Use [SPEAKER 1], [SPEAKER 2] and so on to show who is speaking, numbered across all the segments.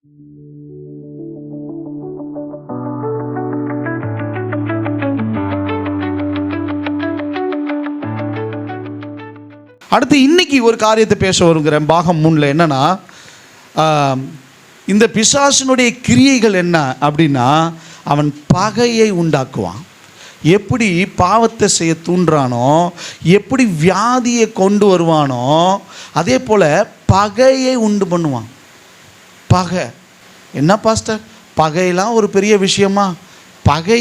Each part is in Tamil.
[SPEAKER 1] அடுத்து இன்னைக்கு ஒரு காரியத்தை பேச வருகிறேன். பாகம் 3ல் என்னன்னா, இந்த பிசாசினுடைய கிரியைகள் என்ன அப்படின்னா, அவன் பகையை உண்டாக்குவான். எப்படி பாவத்தை செய்ய தூண்டுறானோ, எப்படி வியாதியை கொண்டு வருவானோ, அதே போல் பகையை உண்டு பண்ணுவான். பகை என்ன பாஸ்டர், பகையெல்லாம் ஒரு பெரிய விஷயமா? பகை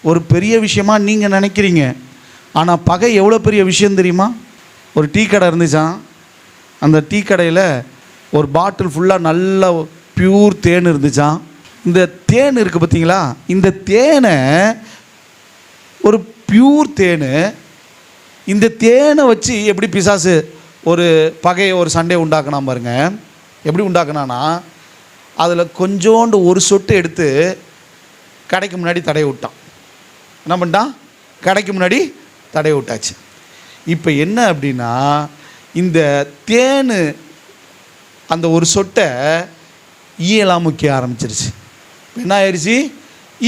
[SPEAKER 1] ஒரு பெரிய விஷயமா நீங்கள் நினைக்கிறீங்க. ஆனால் பகை எவ்வளோ பெரிய விஷயம் தெரியுமா? ஒரு டீ கடை இருந்துச்சான். அந்த டீ கடையில் ஒரு பாட்டில் ஃபுல்லாக நல்ல பியூர் தேன் இருந்துச்சான். இந்த தேன் இருக்குது பார்த்தீங்களா, இந்த தேனை ஒரு பியூர் தேன், இந்த தேனை வச்சு எப்படி பிசாசு ஒரு பகையை ஒரு சண்டையை உண்டாக்குனா பாருங்க. எப்படி உண்டாக்குனான்னா, அதில் கொஞ்சோண்டு ஒரு சொட்டு எடுத்து கடைக்கு முன்னாடி தடவை விட்டான். என்ன பண்ணிட்டான்? கடைக்கு முன்னாடி தடவை விட்டாச்சு. இப்போ என்ன அப்படின்னா, இந்த தேன் அந்த ஒரு சொட்டை ஈயெல்லாம் முக்கிய ஆரம்பிச்சிருச்சு. என்ன ஆயிடுச்சு?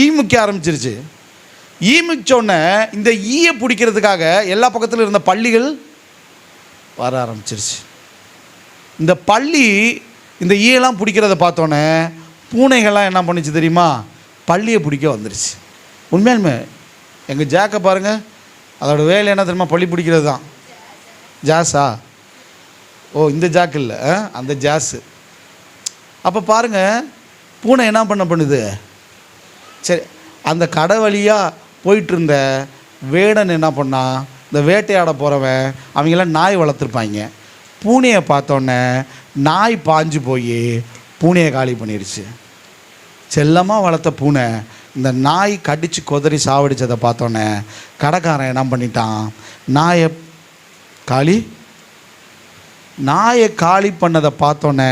[SPEAKER 1] ஈ முக்கிய ஆரம்பிச்சிருச்சு. ஈ மிச்சோடனே இந்த ஈயை பிடிக்கிறதுக்காக எல்லா பக்கத்தில் இருந்த பள்ளிகள் வர ஆரம்பிச்சிருச்சு. இந்த பள்ளி இந்த ஈயெல்லாம் பிடிக்கிறத பார்த்தோன்னே பூனைகள்லாம் என்ன பண்ணிச்சு தெரியுமா? பள்ளியை பிடிக்க வந்துருச்சு. உண்மையாலுமே எங்கள் ஜாக்கை பாருங்கள், அதோட வேலை என்ன தெரியுமா? பள்ளி பிடிக்கிறது தான். ஜாஸா? ஓ, இந்த ஜாக்கு இல்லை, அந்த ஜாஸு. அப்போ பாருங்கள், பூனை என்ன பண்ணுது? சரி, அந்த கடை வழியாக போயிட்டு இருந்த வேடன் என்ன பண்ணான்? இந்த வேட்டையாட போகிறவன் அவங்களாம் நாய் வளர்த்துருப்பாங்க. பூனையை பார்த்தோன்னே நாய் பாஞ்சு போய் பூனையை காலி பண்ணிடுச்சு. செல்லமாக வளர்த்த பூனை இந்த நாய் கடித்து கொதறி சாவடிச்சதை பார்த்தோன்னே கடைக்காரன் என்ன பண்ணிட்டான்? நாயை காலி பண்ணதை பார்த்தோன்னே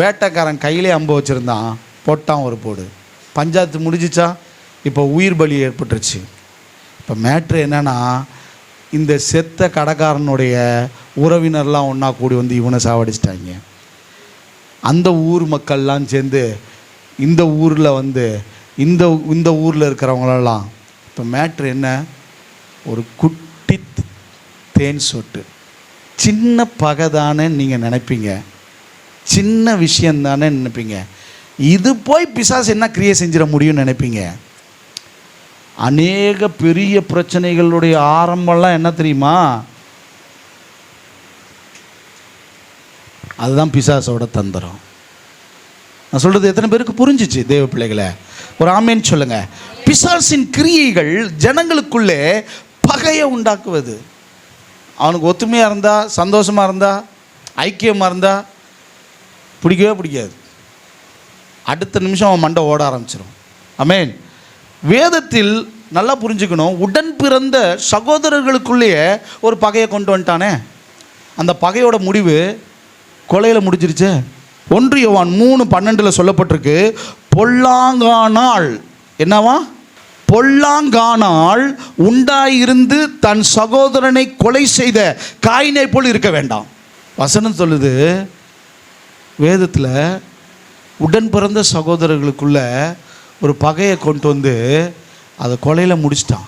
[SPEAKER 1] வேட்டைக்காரன் கையிலே அம்பு வச்சுருந்தான், போட்டான் ஒரு போடு. பஞ்சாயத்து முடிஞ்சிச்சா? இப்போ உயிர் பலி ஏற்பட்டுருச்சு. இப்போ மேட்ரு என்னன்னா, இந்த செத்த கடைக்காரனுடைய உறவினர்லாம் ஒன்றா கூடி வந்து இவனை சாவடிச்சிட்டாங்க. அந்த ஊர் மக்கள்லாம் சேர்ந்து இந்த ஊரில் வந்து இந்த ஊரில் இருக்கிறவங்களெல்லாம். இப்போ மேட்ரு என்ன? ஒரு குட்டி தேன் சொட்டு, சின்ன பகை தானே நீங்கள் நினைப்பீங்க, சின்ன விஷயந்தானே நினைப்பீங்க. இது போய் பிசாசு என்ன கிரியை செஞ்சிட முடியும்னு நினைப்பீங்க. அநேக பெரிய பிரச்சனைகளுடைய ஆரம்பம்லாம் என்ன தெரியுமா? அதுதான் பிசாசோட தந்திரம். நான் சொல்கிறது எத்தனை பேருக்கு புரிஞ்சிச்சு தேவ பிள்ளைகளை? ஒரு ஆமேன்னு சொல்லுங்க. பிசாசின் கிரியைகள் ஜனங்களுக்குள்ளே பகையை உண்டாக்குவது. அவனுக்கு ஒத்துமையாக இருந்தால், சந்தோஷமாக இருந்தால், ஐக்கியமாக இருந்தால் பிடிக்கவே பிடிக்காது. அடுத்த நிமிஷம் அவன் மண்டை ஓட ஆரம்பிச்சிடும். ஆமென். வேதத்தில் நல்லா புரிஞ்சுக்கணும், உடன் பிறந்த சகோதரர்களுக்குள்ளேயே ஒரு பகையை கொண்டு வந்துட்டானே. அந்த பகையோட முடிவு கொலையில் முடிஞ்சிருச்சு. 1 யோவான் 3:12 சொல்லப்பட்டிருக்கு, பொல்லாங்கானால் என்னவா? பொல்லாங்கானால் உண்டாயிருந்து தன் சகோதரனை கொலை செய்த காயினை போல் இருக்க வேண்டாம். வசனம் சொல்லுது வேதத்தில், உடன் பிறந்த சகோதரர்களுக்குள்ள ஒரு பகையை கொண்டு வந்து அதை கொலையில் முடிச்சிட்டான்.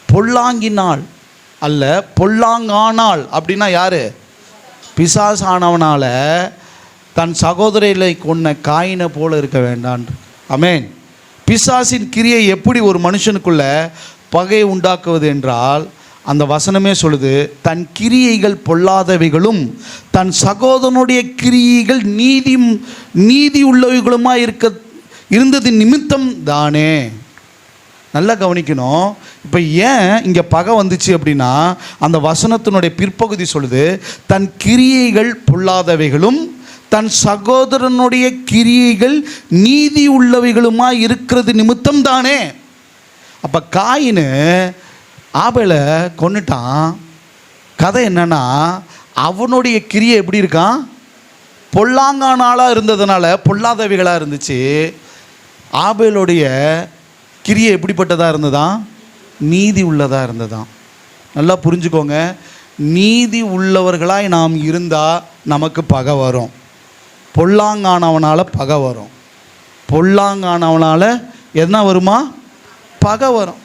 [SPEAKER 1] பொல்லாங்கினால் அல்ல, பொல்லாங்கானால். அப்படின்னா யார்? பிசாசானவனால் தன் சகோதரனை கொன்ன காயினை போல இருக்க வேண்டான். ஆமென். பிசாசின் கிரியை எப்படி ஒரு மனுஷனுக்குள்ள பகையை உண்டாக்குவது என்றால், அந்த வசனமே சொல்லுது, தன் கிரியைகள் பொல்லாதவைகளும் தன் சகோதரனுடைய கிரியைகள் நீதி உள்ளவைகளுமா இருந்தது நிமித்தம் தானே. நல்லா கவனிக்கணும். இப்போ ஏன் இங்கே பகை வந்துச்சு அப்படின்னா, அந்த வசனத்தினுடைய பிற்பகுதி சொல்லுது, தன் கிரியைகள் பொல்லாதவைகளும் தன் சகோதரனுடைய கிரியைகள் நீதி உள்ளவைகளுமா இருக்கிறது நிமித்தம் தானே. அப்போ காயினு ஆபேலை கொன்னுட்டான். கதை என்னன்னா, அவனுடைய கிரியை எப்படி இருக்கான்? பொல்லாங்கானாலாக இருந்ததுனால பொல்லாதவைகளாக இருந்துச்சு. ஆபேலுடைய கிரியை எப்படிப்பட்டதாக இருந்ததான்? நீதி உள்ளதாக இருந்ததான். நல்லா புரிஞ்சுக்கோங்க. நீதி உள்ளவர்களாய் நாம் இருந்தால் நமக்கு பகை வரும். பொல்லாங்கானவனால் பகை வரும். பொல்லாங்கானவனால் என்ன வருமா? பகை வரும்.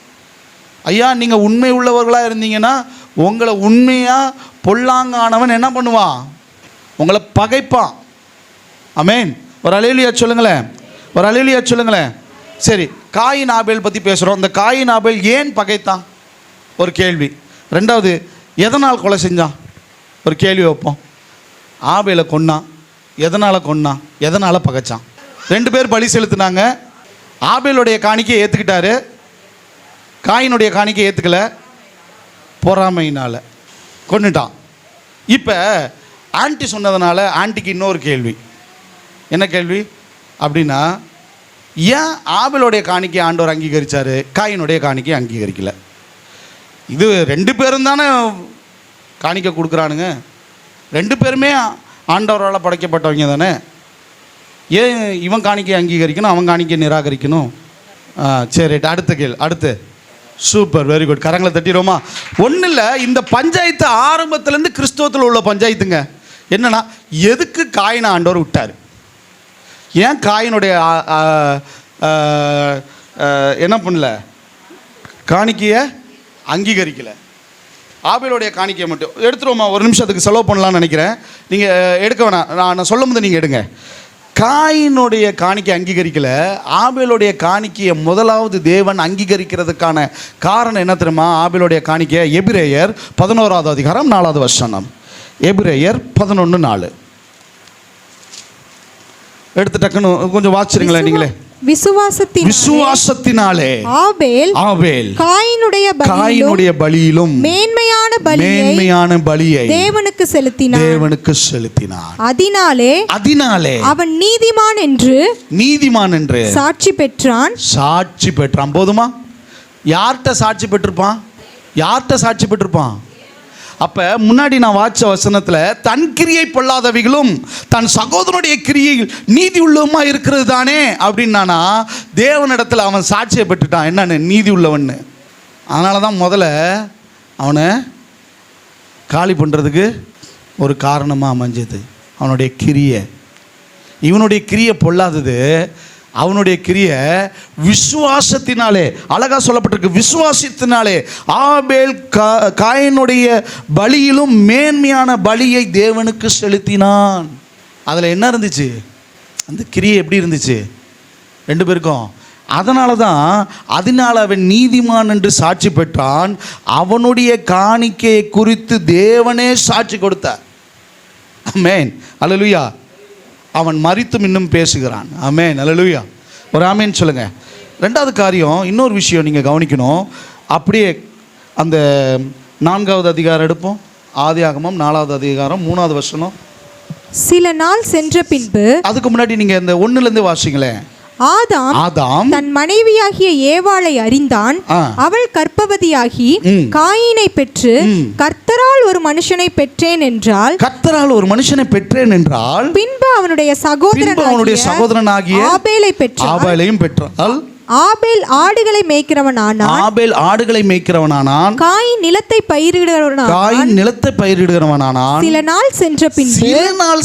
[SPEAKER 1] ஐயா, நீங்கள் உண்மை உள்ளவர்களாக இருந்தீங்கன்னா உங்களை உண்மையாக பொல்லாங்கானவன் என்ன பண்ணுவான்? உங்களை பகைப்பான். ஆமென். ஒரு அல்லேலூயா சொல்லுங்களேன், ஒரு அல்லேலூயா சொல்லுங்களேன். சரி, காயின் ஆபேல் பற்றி பேசுகிறோம். இந்த காயின் ஆபேல் ஏன் பகைத்தான்? ஒரு கேள்வி. ரெண்டாவது, எதனால் கொலை செஞ்சான்? ஒரு கேள்வி வைப்போம். ஆபேலை கொன்னான், எதனால் கொன்னான்? எதனால் பகைச்சான்? 2 பேர் பலி செலுத்தினாங்க. ஆபேலுடைய காணிக்கையை ஏற்றுக்கிட்டாரு, காயினுடைய காணிக்கை ஏற்றுக்கல, பொறாமையினால் கொன்னுட்டான். இப்போ ஆன்ட்டி சொன்னதுனால ஆன்ட்டிக்கு இன்னொரு கேள்வி. என்ன கேள்வி அப்படின்னா, ஏன் ஆபேலுடைய காணிக்கை ஆண்டவர் அங்கீகரித்தார், காயினுடைய காணிக்கை அங்கீகரிக்கலை? இது 2 பேரும் தானே காணிக்கை கொடுக்குறானுங்க, 2 பேருமே ஆண்டவரால் படைக்கப்பட்டவங்க தானே. ஏன் இவன் காணிக்கை அங்கீகரிக்கணும், அவன் காணிக்கை நிராகரிக்கணும்? சரி, அடுத்த கேள்வி. அடுத்து சூப்பர், வெரி குட். கரங்களை தட்டிடுவோமா? ஒன்றும் இல்லை, இந்த பஞ்சாயத்து ஆரம்பத்துலேருந்து கிறிஸ்தவத்தில் உள்ள பஞ்சாயத்துங்க. என்னன்னா, எதுக்கு காயினை ஆண்டவர் விட்டார்? ஏன் காயினுடைய என்ன பண்ணல, காணிக்கையை அங்கீகரிக்கலை? ஆபேலுடைய காணிக்கையை மட்டும் எடுத்துருவோமா? ஒரு நிமிஷத்துக்கு செலவு பண்ணலான்னு நினைக்கிறேன். நீங்கள் எடுக்க வேணாம், நான் சொல்லும் போது நீங்கள் எடுங்க. காயினுடைய காணிக்கை அங்கீகரிக்கலை, ஆபேலுடைய காணிக்கையை முதலாவது தேவன் அங்கீகரிக்கிறதுக்கான காரணம் என்ன தெரியுமா? ஆபேலுடைய காணிக்கையை எபிரேயர் 11வது அதிகாரம் 4வது வசனம். எபிரேயர் 11:4 எடுத்து டக்குன்னு கொஞ்சம் வாசிச்சிருங்களேன் நீங்களே. விசுவாசத்தினாலே ஆபேல் காயினுடைய பலியிலும் மேன்மையான பலியை தேவனுக்கு செலுத்தினான். அதனாலே அவன் நீதிமான் என்று சாட்சி பெற்றான். போதுமா? யார்கிட்ட சாட்சி பெற்றிருப்பான்? அப்போ முன்னாடி நான் வாச்ச வசனத்தில் தன் கிரியை பொல்லாதவைகளும் தன் சகோதரனுடைய கிரியில் நீதி உள்ளவமா இருக்கிறது தானே அப்படின்னானா, தேவனிடத்தில் அவன் சாட்சியை பெற்றுட்டான். என்னன்னு? நீதி உள்ளவன்னு. அதனால தான் முதல்ல அவனை காலி பண்ணுறதுக்கு ஒரு காரணமாக அமைஞ்சது அவனுடைய கிரியை. இவனுடைய கிரியை பொல்லாதது, அவனுடைய கிரியை விசுவாசத்தினாலே, அழகா சொல்லப்பட்டிருக்கு, விசுவாசத்தினாலே ஆபேல் காயினுடைய பலியிலும் மேன்மையான பலியை தேவனுக்கு செலுத்தினான். அதில் என்ன இருந்துச்சு? அந்த கிரியை எப்படி இருந்துச்சு 2 பேருக்கும்? அதனால அவன் நீதிமான் என்று சாட்சி பெற்றான். அவனுடைய காணிக்கையை குறித்து தேவனே சாட்சி கொடுத்தார். ஆமென், அல்லேலூயா. அவன் மரித்தும் இன்னும் பேசுகிறான். ஆமென், அல்லேலூயா. ஒரு ஆமென் சொல்லுங்க. 2வது காரியம், இன்னொரு விஷயம் நீங்கள் கவனிக்கணும். அப்படியே அந்த 4வது அதிகாரம் எடுப்போம். ஆதியாகமம் 4வது அதிகாரம் 3வது வசனம்.
[SPEAKER 2] சில நாள் சென்ற பின்பு,
[SPEAKER 1] அதுக்கு முன்னாடி நீங்கள் இந்த 1லேருந்து வாசிங்களேன்.
[SPEAKER 2] ஆதாம் தன் மனைவியாகிய ஏவாளை அறிந்தான். அவள் கர்ப்பவதியாகி காயினை பெற்று கர்த்தரால் ஒரு மனுஷனை பெற்றேன் என்றால், பின்பு அவனுடைய சகோதரனாகிய ஆபேலை பெற்றாள். ஆபேல் ஆடுகளை மேய்க்கிறவனானான். காயின் நிலத்தை பயிரிடுகிறவனானான். சில நாள்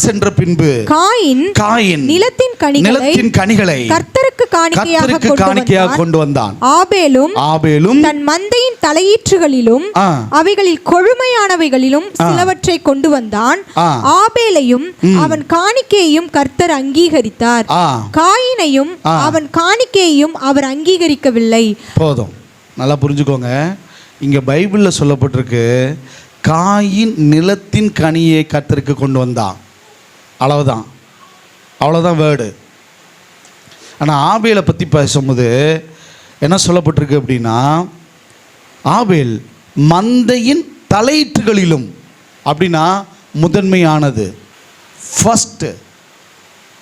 [SPEAKER 2] சென்ற பின்பு காயின் நிலத்தின் கனிகளை கர்த்தருக்கு காணிக்கையாக கொண்டு வந்தான். ஆபேலும் தன் மந்தையின் தலையீற்றுகளிலும் அவைகளில் கொழுமையானவைகளிலும் சிலவற்றை கொண்டு வந்தான். ஆபேலையும் அவன் காணிக்கையையும் கர்த்தர் அங்கீகரித்தார். காயினையும் அவன் காணிக்கையையும் அவர் அங்கீகரிக்கவில்லை.
[SPEAKER 1] போதும், நல்லா புரிஞ்சுக்கோங்க. இங்க பைபிள்ல சொல்லப்பட்டிருக்கு, காயின் நிலத்தின் கனியை கர்த்தருக்கு கொண்டு வந்தான். அவ்வளவுதான் வேர்டு. ஆனால் ஆபேலை பற்றி பேசும்போது என்ன சொல்லப்பட்டிருக்கு அப்படின்னா, ஆபேல் மந்தையின் தலையீற்றுகளிலும், அப்படின்னா முதன்மையானது, ஃபர்ஸ்ட்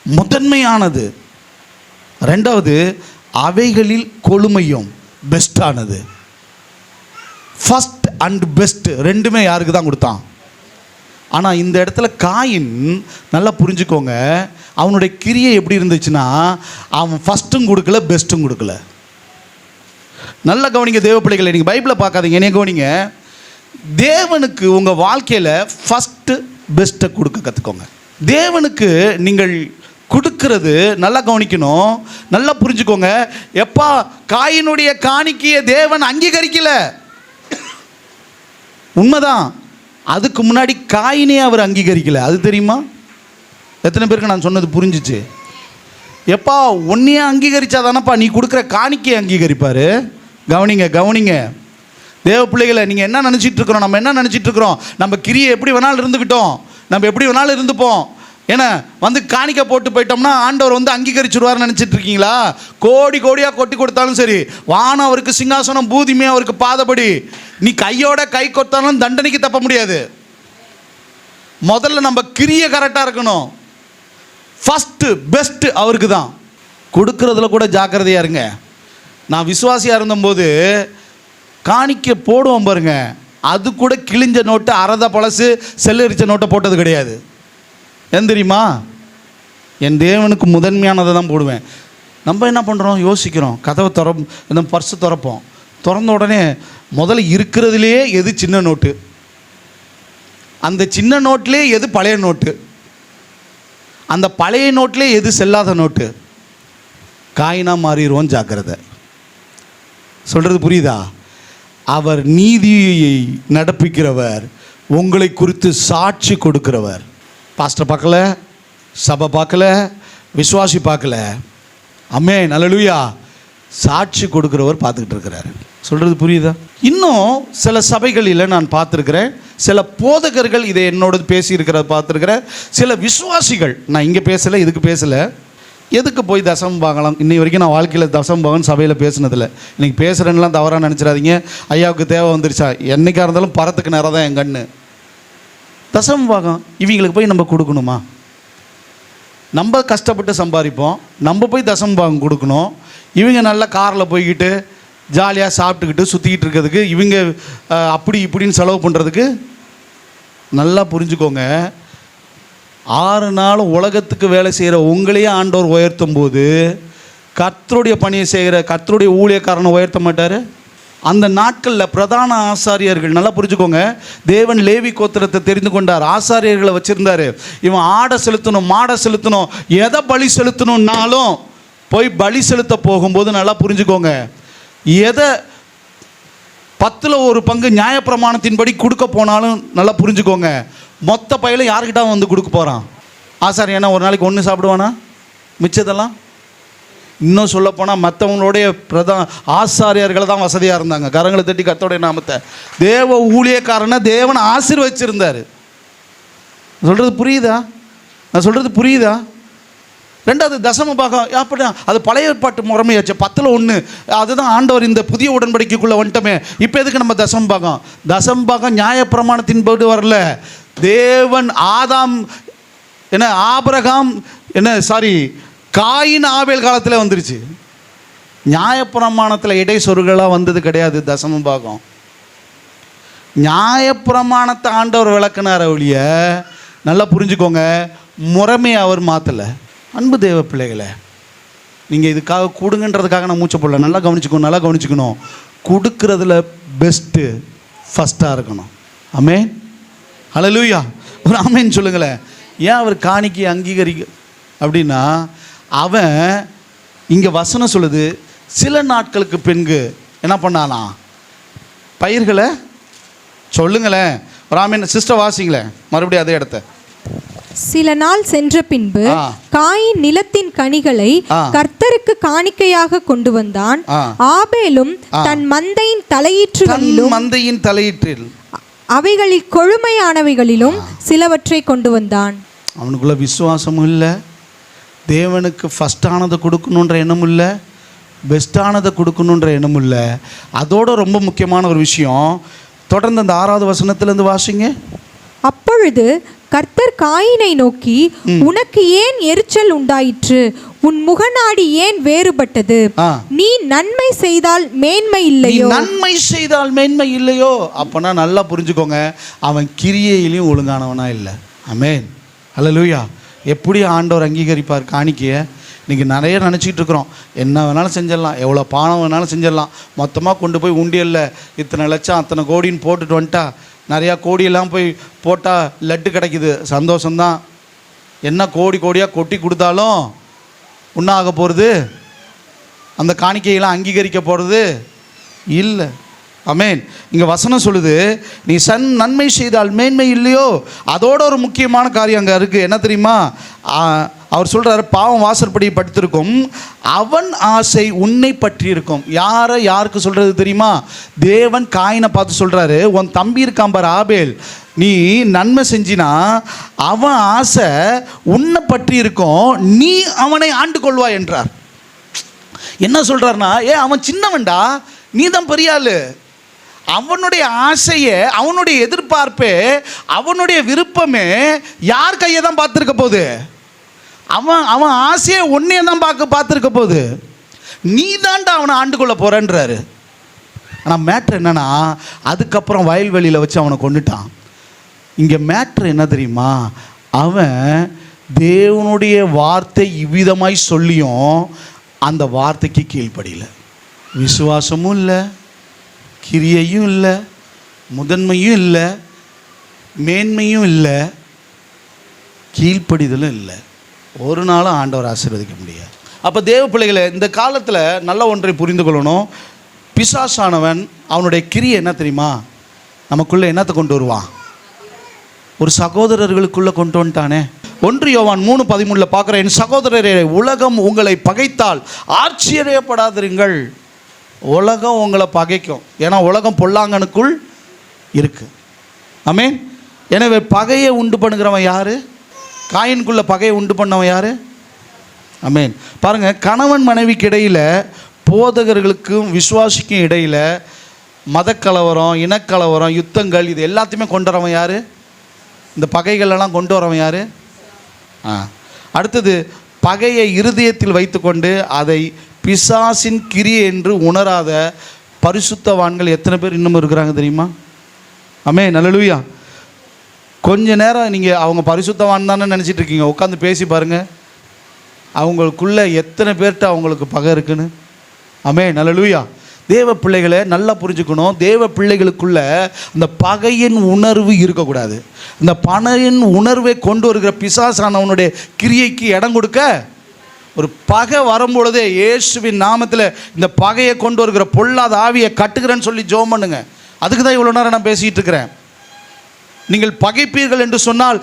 [SPEAKER 1] முதன்மையானது. 2வது அவைகளில் கொழுமையும், பெஸ்டானது. ஃபர்ஸ்ட் அண்ட் பெஸ்ட் 2மே யாருக்கு தான் கொடுத்தான்? ஆனால் இந்த இடத்துல காயின், நல்லா புரிஞ்சுக்கோங்க, அவனுடைய கிரியை எப்படி இருந்துச்சுன்னா, அவன் ஃபஸ்ட்டும் கொடுக்கல, பெஸ்ட்டும் கொடுக்கல. நல்லா கவனிங்க தேவ பிள்ளைகளை, நீங்கள் பைபிளை பார்க்காதீங்க, என்னைய கவனிங்க. தேவனுக்கு உங்கள் வாழ்க்கையில் ஃபஸ்ட்டு பெஸ்ட்டை கொடுக்க கற்றுக்கோங்க. தேவனுக்கு நீங்கள் கொடுக்கிறது நல்லா கவனிக்கணும், நல்லா புரிஞ்சுக்கோங்க. எப்பா காயினுடைய காணிக்கையை தேவன் அங்கீகரிக்கல, உண்மைதான். அதுக்கு முன்னாடி காயினே அவர் அங்கீகரிக்கல, அது தெரியுமா? எத்தனை பேருக்கு நான் சொன்னது புரிஞ்சிச்சு? எப்பா உன்னையே அங்கீகரிச்சாதானப்பா நீ கொடுக்குற காணிக்கையை அங்கீகரிப்பார். கவனிங்க கவனிங்க தேவ பிள்ளைகளை, நீங்கள் என்ன நினச்சிட்டு இருக்கிறோம்? நம்ம என்ன நினச்சிட்டு இருக்கிறோம்? நம்ம கிரியை எப்படி வேணாலும் இருந்துக்கிட்டோம், நம்ம எப்படி வேணாலும் இருந்துப்போம், ஏன்னா வந்து காணிக்கை போட்டு போயிட்டோம்னா ஆண்டவர் வந்து அங்கீகரிச்சுடுவார்னு நினச்சிட்டு இருக்கீங்களா? கோடி கோடியாக கொட்டி கொடுத்தாலும் சரி, வானம் அவருக்கு சிங்காசனம், பூதிமே அவருக்கு பாதபடி. நீ கையோட கை கொத்தாலும் தண்டனைக்கு தப்ப முடியாது. முதல்ல நம்ம கிரியை கரெக்டாக இருக்கணும். ஃபஸ்ட்டு பெஸ்ட்டு அவருக்கு தான். கொடுக்கறதுல கூட ஜாக்கிரதையாக இருங்க. நான் விசுவாசியாக இருந்தபோது காணிக்க போடுவோம் பாருங்க, அது கூட கிழிஞ்ச நோட்டு, அறத பழசு, செல்லரிச்ச நோட்டை போட்டது கிடையாது. ஏன் தெரியுமா? என் தேவனுக்கு முதன்மையானதை தான் போடுவேன். நம்ம என்ன பண்ணுறோம்? யோசிக்கிறோம். கதவை இந்த பர்ஸு திறப்போம். திறந்த உடனே முதல்ல இருக்கிறதுலையே எது சின்ன நோட்டு, அந்த சின்ன நோட்லேயே எது பழைய நோட்டு, அந்த பழைய நோட்லேயே எது செல்லாத நோட்டு, காயினாக மாறிடுவோம். ஜாக்கிரதை. சொல்கிறது புரியுதா? அவர் நீதியை நடப்பிக்கிறவர், உங்களை குறித்து சாட்சி கொடுக்கிறவர். பாஸ்டர் பார்க்கல, சபை பார்க்கல, விசுவாசி பார்க்கல, ஆமென் அல்லேலூயா, சாட்சி கொடுக்கிறவர் பார்த்துக்கிட்டு இருக்கிறார். சொல்கிறது புரியுதா? இன்னும் சில சபைகளில் நான் பார்த்துருக்கிறேன், சில போதகர்கள் இதை என்னோட பேசியிருக்கிறத பார்த்துருக்கிறேன். சில விசுவாசிகள், நான் இங்கே பேசலை, இதுக்கு பேசலை, எதுக்கு போய் தசமம் வாங்கலாம். இன்னை வரைக்கும் நான் வாழ்க்கையில் தசமம் பாகம்னு சபையில் பேசுனதில்லை. இன்றைக்கி பேசுகிறேன்னெலாம் தவறாக நினச்சிடாதீங்க. ஐயாவுக்கு தேவை வந்துருச்சா, என்றைக்காக இருந்தாலும் பரத்துக்கு நேரம் தான் என் கண்ணு. தசமம் பாகம் இவங்களுக்கு போய் நம்ம கொடுக்கணுமா? நம்ம கஷ்டப்பட்டு சம்பாதிப்போம், நம்ம போய் தசமம் பாகம் கொடுக்கணும். இவங்க நல்ல காரில் போய்கிட்டு ஜாலியாக சாப்பிட்டுக்கிட்டு சுற்றிக்கிட்டு இருக்கிறதுக்கு, இவங்க அப்படி இப்படின்னு செலவு பண்ணுறதுக்கு. நல்லா புரிஞ்சுக்கோங்க, 6 நாள் உலகத்துக்கு வேலை செய்கிற உங்களையே ஆண்டவர் உயர்த்தும் போது கர்த்தருடைய பணியை செய்கிற கர்த்தருடைய ஊழியக்காரனை உயர்த்த மாட்டார்? அந்த நாட்களில் பிரதான ஆசாரியர்கள், நல்லா புரிஞ்சுக்கோங்க, தேவன் லேவி கோத்திரத்தை தெரிந்து கொண்டார், ஆசாரியர்களை வச்சுருந்தார். இவன் ஆடை செலுத்தணும், மாடை செலுத்தணும், எதை பலி செலுத்தணுன்னாலும் போய் பலி செலுத்த போகும்போது நல்லா புரிஞ்சுக்கோங்க, எதை 10ல் 1 பங்கு நியாயப்பிரமாணத்தின்படி கொடுக்க போனாலும் நல்லா புரிஞ்சுக்கோங்க, மொத்த பையில யாருக்கிட்ட வந்து கொடுக்க போகிறான்? ஆசாரியனா ஒரு நாளைக்கு 1 சாப்பிடுவானா? மிச்சதெல்லாம் இன்னும் சொல்லப்போனால் மற்றவங்களுடைய ஆசாரியர்களை தான் வசதியாக இருந்தாங்க. கரங்களை தட்டி கர்த்தருடைய நாமத்தை. தேவ ஊழியக்காரனை தேவன் ஆசீர்வதிச்சிருந்தார். சொல்கிறது புரியுதா? நான் சொல்கிறது புரியுதா? ரெண்டாவது தசம பாகம் அப்படின்னா அது பழைய ஏற்பாட்டு முறைமையாச்சு, 10ல் 1. அதுதான் ஆண்டவர் இந்த புதிய உடன்படிக்கைக்குள்ளே வந்துட்டோமே. இப்போ எதுக்கு நம்ம தசம பாகம்? தசம பாகம் நியாயப்பிரமாணத்தின் போது வரல. தேவன் ஆதாம் என்ன ஆபிரகாம் காயின் ஆபேல் காலத்தில் வந்துருச்சு. நியாயப்பிரமாணத்தில் இடைச்சொருகளாக வந்தது கிடையாது தசம பாகம். நியாயப்பிரமாணத்தை ஆண்டவர் விளக்குனார் ஒழிய, நல்லா புரிஞ்சுக்கோங்க, முறைமையை அவர் மாற்றலை. அன்பு தேவ பிள்ளைகளை, நீங்கள் இதுக்காக கொடுங்கன்றதுக்காக நான் மூச்சை போடல. நல்லா கவனிச்சுக்கணும். கொடுக்கறதுல பெஸ்ட்டு ஃபஸ்ட்டாக இருக்கணும். ஆமென் ஹல்லேலூயா. ஒரு ஆமென் சொல்லுங்களேன். ஏன் அவர் காணிக்கை அங்கீகரிக்க அப்படின்னா, அவன் இங்கே வசனம் சொல்லுது, சில நாட்களுக்கு பின்பு என்ன பண்ணானா? பயிர்களை சொல்லுங்களேன். ஒரு ஆமென் சிஸ்டர் வாசிங்களேன் மறுபடியும் அதே இடத்த.
[SPEAKER 2] சில நாள் சென்ற பின்பு காயின் நிலத்தின் கனிகளை கர்த்தருக்கு காணிக்கையாக கொண்டு வந்தான். ஆபேலும் தன் மந்தையின் தலையீற்றில் அவைகளில் கொழுமையானவைகளிலும் சிலவற்றை கொண்டு வந்தான்.
[SPEAKER 1] அவனுக்குள்ள விசுவாசமும் இல்லை, தேவனுக்கு ஃபஸ்ட்டானதை கொடுக்கணுன்ற எண்ணமும் இல்லை, பெஸ்ட்டானதை கொடுக்கணுன்ற எண்ணமும் இல்லை. அதோட ரொம்ப முக்கியமான ஒரு விஷயம், தொடர்ந்து அந்த 6வது வசனத்திலேருந்து வாசிங்க.
[SPEAKER 2] அப்பொழுது கர்த்தர் காயினை நோக்கி, உனக்கு ஏன் எரிச்சல் உண்டாயிற்று? உன் முகநாடி ஏன் வேறுபட்டது? நீ நன்மை செய்தால் மேன்மை இல்லையோ? அப்பனா நல்லா புரிஞ்சுக்கோங்க, அவன் கிரியையிலையும் ஒழுங்கானவனா இல்லை. ஆமென் ஹல்லேலூயா. எப்படி ஆண்டவர் அங்கீகரிப்பார் காணிக்கையை? இன்றைக்கி நிறைய நினச்சிக்கிட்டு இருக்கிறோம், என்ன வேணாலும் செஞ்சிடலாம், எவ்வளோ பானம் வேணாலும் செஞ்சிடலாம், மொத்தமாக கொண்டு போய் உண்டியலில் இத்தனை லட்சம் அத்தனை கோடின்னு போட்டுட்டு வந்துட்டா, நிறையா கோடியெல்லாம் போய் போட்டால் லட்டு கிடைக்குது, சந்தோஷம்தான்.
[SPEAKER 1] என்ன கோடி கோடியாக கொட்டி கொடுத்தாலும் ஒன்றும் ஆக போகிறது, அந்த காணிக்கையெல்லாம் அங்கீகரிக்க போகிறது இல்லை. ஆமென். இங்கே வசனம் சொல்லுது, நீ நன்மை செய்தால் மேன்மை இல்லையோ. அதோட ஒரு முக்கியமான காரியம் அங்கே இருக்குது. என்ன தெரியுமா? அவர் சொல்கிறார், பாவம் வாசற்படி படுத்திருக்கும், அவன் ஆசை உன்னை பற்றி இருக்கும். யாருக்கு சொல்கிறது தெரியுமா? தேவன் காயினை பார்த்து சொல்கிறாரு, உன் தம்பி இருக்கான் பார் ஆபேல், நீ நன்மை செஞ்சினா அவன் ஆசை உன்னை பற்றி இருக்கும், நீ அவனை ஆண்டு கொள்வாய் என்றார். என்ன சொல்கிறார்னா, அவன் சின்னவன்டா, நீ தான் பெரிய ஆளு. அவனுடைய ஆசையை, அவனுடைய எதிர்பார்ப்பே, அவனுடைய விருப்பமே யார் கையை தான் பார்த்துருக்க போகுது? அவன் ஆசையை ஒன்னே தான் பார்த்துருக்க போகுது. நீ தான்டா அவனை ஆண்டு கொள்ள போறன்றாரு. ஆனால் மேட்ரு என்னன்னா, அதுக்கப்புறம் வயல்வெளியில் வச்சு அவனை கொண்டுட்டான். இங்கே மேட்ரு என்ன தெரியுமா? அவன் தேவனுடைய வார்த்தை இவ்விதமாய் சொல்லியும் அந்த வார்த்தைக்கு கீழ்ப்படியல. விசுவாசமும் இல்லை, கிரியையும் இல்லை, முதன்மையும் இல்லை, மேன்மையும் இல்லை, கீழ்ப்படிதலும் இல்லை. ஒரு நாளும் ஆண்டவர் ஆசீர்வதிக்க முடியாது. அப்போ தேவ பிள்ளைகளை, இந்த காலத்தில் நல்ல ஒன்றை புரிந்து கொள்ளணும். பிசாசானவன் அவனுடைய கிரியை என்ன தெரியுமா? நமக்குள்ளே என்னத்தை கொண்டு வருவான்? ஒரு சகோதரர்களுக்குள்ளே கொண்டு வந்துட்டானே. 1 யோவான் 3:13 பார்க்குறேன், என் சகோதரரே, உலகம் உங்களை பகைத்தால் ஆச்சரியப்படாதிருங்கள். உலகம் உங்களை பகைக்கும், ஏன்னா உலகம் பொல்லாங்கனுக்குள் இருக்கு. ஆமென். எனவே பகையை உண்டு பண்ணுகிறவன் யாரு? காயின்குள்ள பகையை உண்டு பண்ணவன் யாரு? ஆமென். பாருங்க, கணவன் மனைவிக்கு இடையில, போதகர்களுக்கும் விசுவாசிக்கும் இடையில மதக்கலவரம், இனக்கலவரம், யுத்தங்கள், இது எல்லாத்தையுமே கொண்டு வரவன் யாரு? இந்த பகைகளெல்லாம் கொண்டு வரவன் யாரு? அடுத்தது, பகையை இருதயத்தில் வைத்துக்கொண்டு அதை பிசாசின் கிரியை என்று உணராத பரிசுத்தவான்கள் எத்தனை பேர் இன்னும் இருக்கிறாங்க தெரியுமா? ஆமென். அல்லேலூயா. கொஞ்ச நேரம் நீங்கள் அவங்க பரிசுத்தவான் தானே நினச்சிட்டு இருக்கீங்க, உட்காந்து பேசி பாருங்கள், அவங்களுக்குள்ள எத்தனை பேர்கிட்ட அவங்களுக்கு பகை இருக்குன்னு. ஆமென். அல்லேலூயா. தேவ பிள்ளைகளை நல்லா புரிஞ்சுக்கணும். தேவ பிள்ளைகளுக்குள்ள அந்த பகையின் உணர்வு இருக்கக்கூடாது. இந்த பகையின் உணர்வை கொண்டு வருகிற பிசாசானவனுடைய கிரியைக்கு இடம் கொடுக்க, ஒரு பகை வரும்பொழுதே இயேசுவின் நாமத்தில் இந்த பகையை கொண்டு வருகிற பொல்லாத ஆவியை கட்டுகிறேன்னு சொல்லி ஜெபம் பண்ணுங்க. அதுக்கு தான் இவ்வளோ நேரம் நான் பேசிகிட்டு இருக்கிறேன். நீங்கள் பகைப்பீர்கள் என்று சொன்னால்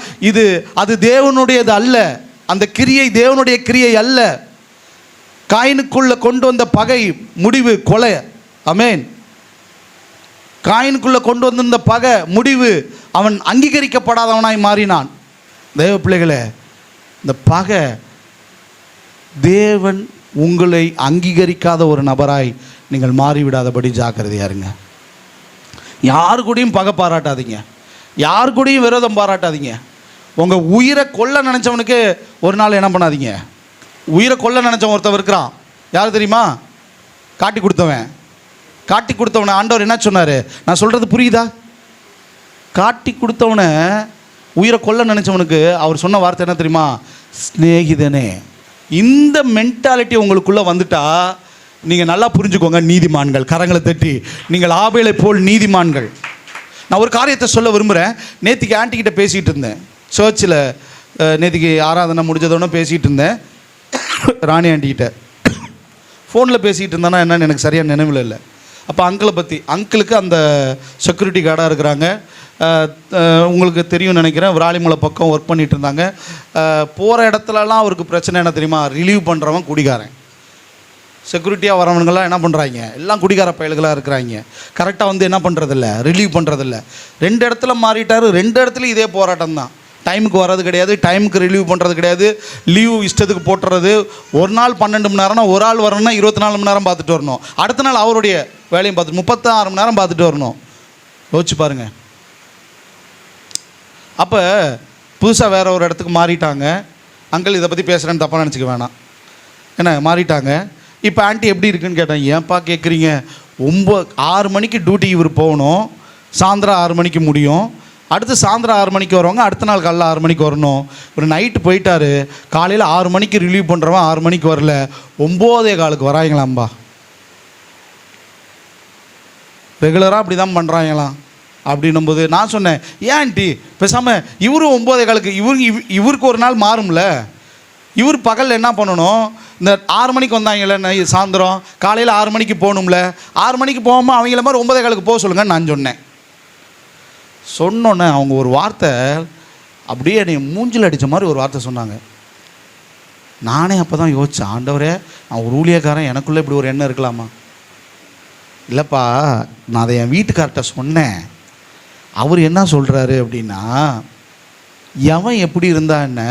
[SPEAKER 1] அது தேவனுடையது அல்ல. அந்த கிரியை தேவனுடைய கிரியை அல்ல. காயினுக்குள்ள கொண்டு வந்த பகை முடிவு கொலை. ஆமென். காயினுக்குள்ள கொண்டு வந்திருந்த பகை முடிவு அவன் அங்கீகரிக்கப்படாதவனாய் மாறினான். தேவ பிள்ளைகளே, இந்த பகை தேவன் உங்களை அங்கீகரிக்காத ஒரு நபராய் நீங்கள் மாறிவிடாதபடி ஜாக்கிரதையா இருங்க. யாரு கூடயும் பகை பாராட்டாதீங்க, யாரு கூடயும் விரோதம் பாராட்டாதீங்க. உங்கள் உயிரை கொல்ல நினச்சவனுக்கு ஒரு நாள் என்ன பண்ணாதீங்க. உயிரை கொல்ல நினச்சவன் ஒருத்தவன் இருக்கிறான், யார் தெரியுமா? காட்டி கொடுத்தவன். காட்டி கொடுத்தவனை ஆண்டவர் என்ன சொன்னார்? நான் சொல்கிறது புரியுதா? காட்டி கொடுத்தவனை, உயிரை கொல்ல நினச்சவனுக்கு அவர் சொன்ன வார்த்தை என்ன தெரியுமா? சிநேகிதனே. இந்த மென்டாலிட்டி உங்களுக்குள்ளே வந்துட்டா நீங்கள் நல்லா புரிஞ்சுக்கோங்க, நீதிமான்கள். கரங்களை தட்டி, நீங்கள் ஆபேலை போல் நீதிமான்கள். நான் ஒரு காரியத்தை சொல்ல விரும்புகிறேன். நேற்றுக்கு ஆண்டிக்கிட்ட பேசிகிட்டு இருந்தேன், சர்ச்சில். நேற்றுக்கு ஆராதனை முடிஞ்சதோட பேசிகிட்டு இருந்தேன் ராணி ஆண்டிக்கிட்ட. ஃபோனில் பேசிகிட்டு இருந்தானா என்னன்னு எனக்கு சரியாக நினைவில் இல்லை. அப்போ அங்கிளை பற்றி, அங்கிளுக்கு அந்த செக்யூரிட்டி கார்டாக இருக்கிறாங்க. உங்களுக்கு தெரியும் நினைக்கிறேன், விராலிமலை பக்கம் ஒர்க் பண்ணிகிட்டு இருந்தாங்க. போகிற இடத்துலலாம் அவருக்கு பிரச்சனை என்ன தெரியுமா? ரிலீவ் பண்ணுறவன் குடிகாரன். செக்யூரிட்டியாக வரவனுங்கள்லாம் என்ன பண்ணுறாங்க? எல்லாம் குடிகார பயல்களாக இருக்கிறாங்க. கரெக்டாக வந்து என்ன பண்ணுறதில்ல, ரிலீவ் பண்ணுறதில்ல. 2 இடத்துல மாறிட்டார். 2 இடத்துலையும் இதே போராட்டம் தான். டைமுக்கு வர்றது கிடையாது, டைமுக்கு ரிலீவ் பண்ணுறது கிடையாது, லீவ் இஷ்டத்துக்கு போட்டுறது. ஒரு நாள் 12 மணி நேரம்னா, ஒரு ஆள் வரணும்னா 24 மணி நேரம் பார்த்துட்டு வரணும். அடுத்த நாள் அவருடைய வேலையும் பார்த்துட்டு 36 மணி நேரம் பார்த்துட்டு வரணும். யோசிச்சு பாருங்கள். அப்போ புதுசாக வேறு ஒரு இடத்துக்கு மாறிட்டாங்க. அங்கிள் இதை பற்றி பேசுகிறேன்னு தப்பாக நினச்சிக்க வேணாம், என்ன மாறிட்டாங்க. இப்போ ஆண்டி எப்படி இருக்குன்னு கேட்டேன். ஏன்ப்பா கேட்குறீங்க? 6 மணிக்கு டியூட்டி இவர் போகணும், சாயந்தரம் 6 மணிக்கு முடியும். அடுத்து சாயந்தரம் 6 மணிக்கு வருவாங்க, அடுத்த நாள் காலையில் 6 மணிக்கு வரணும். ஒரு நைட்டு போயிட்டார், காலையில் 6 மணிக்கு ரிலீவ் பண்ணுறவன் 6 மணிக்கு வரல, 9:15 வராங்களாம்பா. ரெகுலராக அப்படி தான் பண்ணுறாங்களாம். அப்படின்னும்போது நான் சொன்னேன், ஏன் ஆண்டி பேசாமல் இவரும் 9:15 இவருக்கு ஒரு நாள் மாறும்ல. இவர் பகலில் என்ன பண்ணணும், இந்த 6 மணிக்கு வந்தாங்கல்ல சாயந்தரம், காலையில் 6 மணிக்கு போகணும்ல, 6 மணிக்கு போகாமல் அவங்கள மாதிரி 9:15 போக சொல்லுங்கன்னு நான் சொன்னோன்னே அவங்க ஒரு வார்த்தை அப்படியே என்னை மூஞ்சில் அடித்த மாதிரி ஒரு வார்த்தை சொன்னாங்க. நானே அப்போ தான் யோசித்தேன், ஆண்டவரே நான் ஒரு ஊழியக்காரன், எனக்குள்ளே இப்படி ஒரு எண்ணம் இருக்கலாமா? இல்லைப்பா, நான் அதை என் வீட்டுக்கார்ட்ட சொன்னேன். அவர் என்ன சொல்கிறாரு அப்படின்னா, எவன் எப்படி இருந்தா என்ன,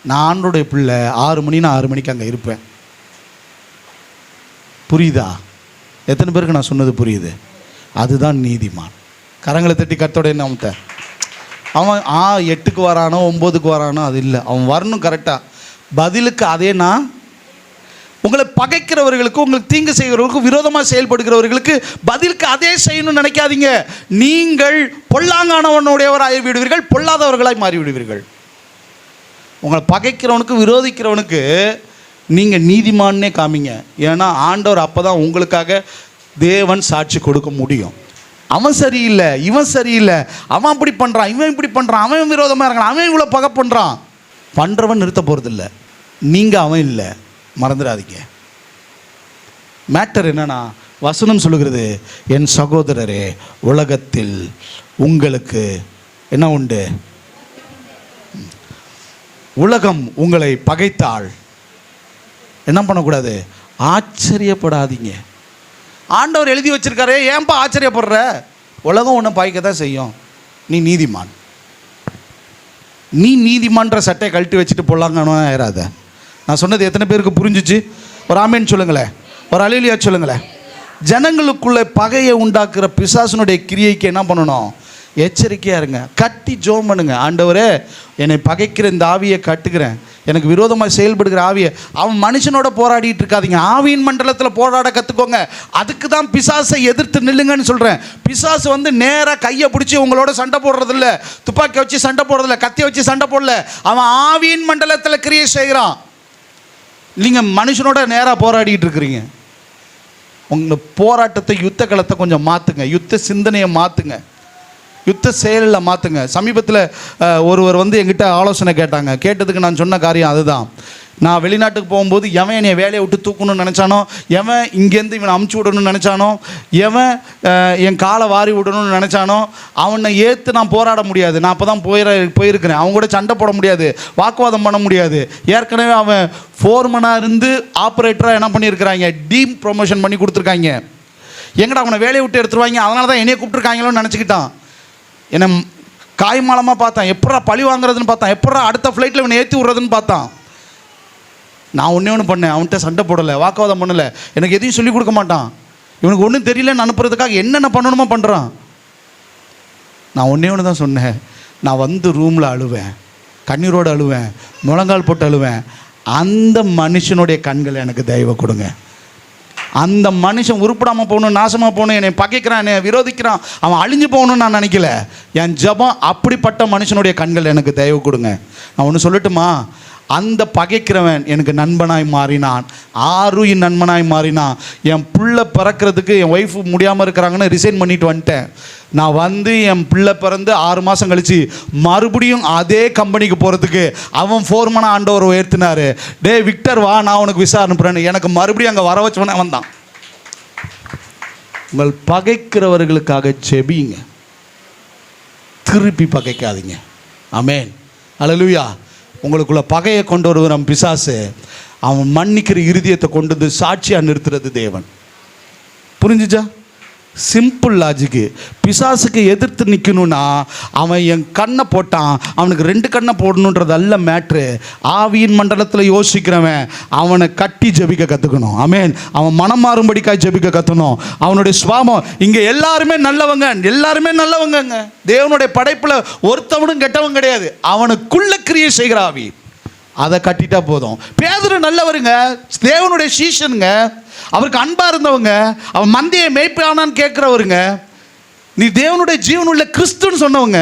[SPEAKER 1] நான் ஆண்டோடைய பிள்ளை, 6 மணினா 6 மணிக்கு அங்கே இருப்பேன். புரியுதா? எத்தனை பேருக்கு நான் சொன்னது புரியுது? அதுதான் நீதிமான். கரங்களை தட்டி கர்த்தரோட என்ன அவன் 8க்கு வரானோ 9க்கு வரானோ அது இல்லை, அவன் வரணும் கரெக்டாக. பதிலுக்கு அதே நான் உங்களை பகைக்கிறவர்களுக்கு, உங்களுக்கு தீங்கு செய்கிறவர்களுக்கு, விரோதமாக செயல்படுகிறவர்களுக்கு பதிலுக்கு அதே செய்யணும்னு நினைக்காதீங்க. நீங்கள் பொல்லாங்கானவனுடையவராகி விடுவீர்கள், பொல்லாதவர்களாய் மாறி விடுவீர்கள். உங்களை பகைக்கிறவனுக்கு, விரோதிக்கிறவனுக்கு நீங்கள் நீதிமானே காமிங்க. ஏன்னா ஆண்டவர் அப்போ தான் உங்களுக்காக தேவன் சாட்சி கொடுக்க முடியும். அவன் சரியில்லை, இவன் சரியில்லை, அவன் அப்படி பண்ணுறான், இவன் இப்படி பண்ணுறான், அவன் விரோதமாக இருக்கான், அவன் இவ்வளோ பகை பண்ணுறான், பண்ணுறவன் நிறுத்த போகிறதில்ல. நீங்கள் அவன் இல்லை, மறந்துடாதீங்க. மேட்டர் என்னன்னா, வசனம் சொல்லுகிறது, என் சகோதரரே உலகத்தில் உங்களுக்கு என்ன உண்டு, உலகம் உங்களை பகைத்தால் என்ன பண்ணக்கூடாது, ஆச்சரியப்படாதீங்க. ஆண்டவர் எழுதி வச்சிருக்காரு, ஏன்பா ஆச்சரியப்படுற? உலகம் ஒன்று பகைக்க தான் செய்யும். நீ நீதிமான், நீ நீதிமான்ற சட்டையை கழட்டி வச்சுட்டு போடலாங்கன்னு ஆயிராத. நான் சொன்னது எத்தனை பேருக்கு புரிஞ்சிச்சு? ஒரு ஆமேன்னு சொல்லுங்களேன், ஒரு அல்லேலூயா சொல்லுங்களேன். ஜனங்களுக்குள்ளே பகையை உண்டாக்குற பிசாசனுடைய கிரியைக்கு என்ன பண்ணணும்? எச்சரிக்கையாக இருங்க. கட்டி ஜோம் பண்ணுங்க. ஆண்டவரே, என்னை பகைக்கிற இந்த ஆவியை கட்டுக்கிறேன், எனக்கு விரோதமாக செயல்படுகிற ஆவியை. அவன் மனுஷனோட போராடிட்டு இருக்காதீங்க, ஆவியின் மண்டலத்தில் போராட கற்றுக்கோங்க. அதுக்கு தான் பிசாசை எதிர்த்து நில்லுங்கன்னு சொல்கிறேன். பிசாசு வந்து நேராக கையை பிடிச்சி உங்களோட சண்டை போடுறதில்ல, துப்பாக்கி வச்சு சண்டை போடுறதில்ல, கத்தியை வச்சு சண்டை போடல. அவன் ஆவியின் மண்டலத்தில் கிரியை செய்கிறான். நீங்கள் மனுஷனோட நேராக போராடிட்டு இருக்கிறீங்க. உங்கள் போராட்டத்தை, யுத்த களத்தை கொஞ்சம் மாற்றுங்க, யுத்த சிந்தனையை மாற்றுங்க, யுத்த செயலில் மாற்றுங்க. சமீபத்தில் ஒருவர் வந்து என்கிட்ட ஆலோசனை கேட்டாங்க. கேட்டதுக்கு நான் சொன்ன காரியம் அதுதான். நான் வெளிநாட்டுக்கு போகும்போது எவன் என்னை வேலையை விட்டு தூக்கணும்னு நினச்சானோ, எவன் இங்கேருந்து இவனை அமுச்சு விடணும்னு நினச்சானோ, எவன் என் காலை வாரி விடணும்னு நினச்சானோ, அவனை ஏற்று நான் போராட முடியாது. நான் அப்போ தான் போயிருக்கிறேன். அவங்க கூட சண்டை போட முடியாது, வாக்குவாதம் பண்ண முடியாது. ஏற்கனவே அவன் ஃபோர்மனாக இருந்து ஆப்ரேட்டராக என்ன பண்ணியிருக்கிறாங்க, டீம் ப்ரொமோஷன் பண்ணி கொடுத்துருக்காங்க. எங்கடா அவனை வேலையை விட்டு எடுத்துருவாங்க, அதனால தான் என்னையை கூப்பிட்டுருக்காங்களோன்னு நினச்சிக்கிட்டான். என்னை காய்மாலமாக பார்த்தான், எப்படா பழி வாங்குறதுன்னு பார்த்தான், எப்படா அடுத்த ஃப்ளைட்டில் இவனை ஏற்றி விட்றதுன்னு பார்த்தான். நான் ஒன்று பண்ணேன், அவன்கிட்ட சண்டை போடலை, வாக்குவாதம் பண்ணலை, எனக்கு எதையும் சொல்லிக் கொடுக்க மாட்டான். இவனுக்கு ஒன்றும் தெரியலன்னு அனுப்புறதுக்காக என்னென்ன பண்ணணுமோ பண்ணுறான். நான் ஒன்று தான் சொன்னேன், நான் வந்து ரூமில் அழுவேன், கண்ணீரோடு அழுவேன், முழங்கால் போட்டு அழுவேன். அந்த மனுஷனுடைய கண்களை எனக்கு தயவு கொடுங்க. அந்த மனுஷன் உருப்படாமல் போகணும், நாசமாக போகணும், என்னை பகைக்கிறான், என்னை விரோதிக்கிறான், அவன் அழிஞ்சு போகணும்னு நான் நினைக்கல. என் ஜபம் அப்படிப்பட்ட மனுஷனுடைய கண்கள் எனக்கு தயவு கொடுங்க. நான் ஒன்று சொல்லட்டுமா? அந்த பகைக்கிறவன் எனக்கு நண்பனாய் மாறினான், ஆருயின் நண்பனாய் மாறினான். என் பிள்ளை பிறக்கிறதுக்கு என் ஒய்ஃபு முடியாமல் இருக்கிறாங்கன்னு ரிசைன் பண்ணிட்டு வந்துட்டேன். நான் வந்து என் பிள்ளை பிறந்து 6 மாதம் கழித்து மறுபடியும் அதே கம்பெனிக்கு போகிறதுக்கு அவன் ஃபோர்மனாக ஆண்டவர் உயர்த்தினார். டே விக்டர் வா, நான் உனக்கு விசா அனுப்புகிறேன்னு எனக்கு மறுபடியும் அங்கே வர வச்சவனே வந்தான். உங்கள் பகைக்கிறவர்களுக்காக ஜெபிங்க, திருப்பி பகைக்காதீங்க. ஆமென், அல்லேலூயா. உங்களுக்குள்ள பகையை கொண்டு வருவான் பிசாசு, அவன் மன்னிக்கிற இருதயத்தை கொண்டு வந்து சாட்சியாக நிறுத்துறது தேவன். புரிஞ்சுச்சா? Simple logic. பிசாசுக்கு எதிர்த்து நிற்கணும்னா அவன் என் கண்ணை போட்டான், அவனுக்கு 2 கண்ணை போடணுன்றது அல்ல மேட்ரு. ஆவியின் மண்டலத்தில் யோசிக்கிறவன் அவனை கட்டி ஜெபிக்க கற்றுக்கணும். ஆமென். அவன் மனம் மாறும்படிக்காய் ஜெபிக்க கற்றுக்கணும். அவனுடைய சுவாபம், இங்கே எல்லாருமே நல்லவங்க, எல்லாருமே நல்லவங்கங்க. தேவனுடைய படைப்பில் ஒருத்தவனும் கெட்டவன் கிடையாது. அவனுக்குள்ள கிரியை செய்கிற ஆவி, அதை கட்டிட்டா போதும். பேதுரு நல்லவருங்க, தேவனுடைய சீஷனுங்க, அவருக்கு அன்பா இருந்தவங்க, அவன் மந்தையை மேய்ப்பானான்னு கேட்குறவருங்க, நீ தேவனுடைய ஜீவனுள்ள கிறிஸ்துன்னு சொன்னவங்க.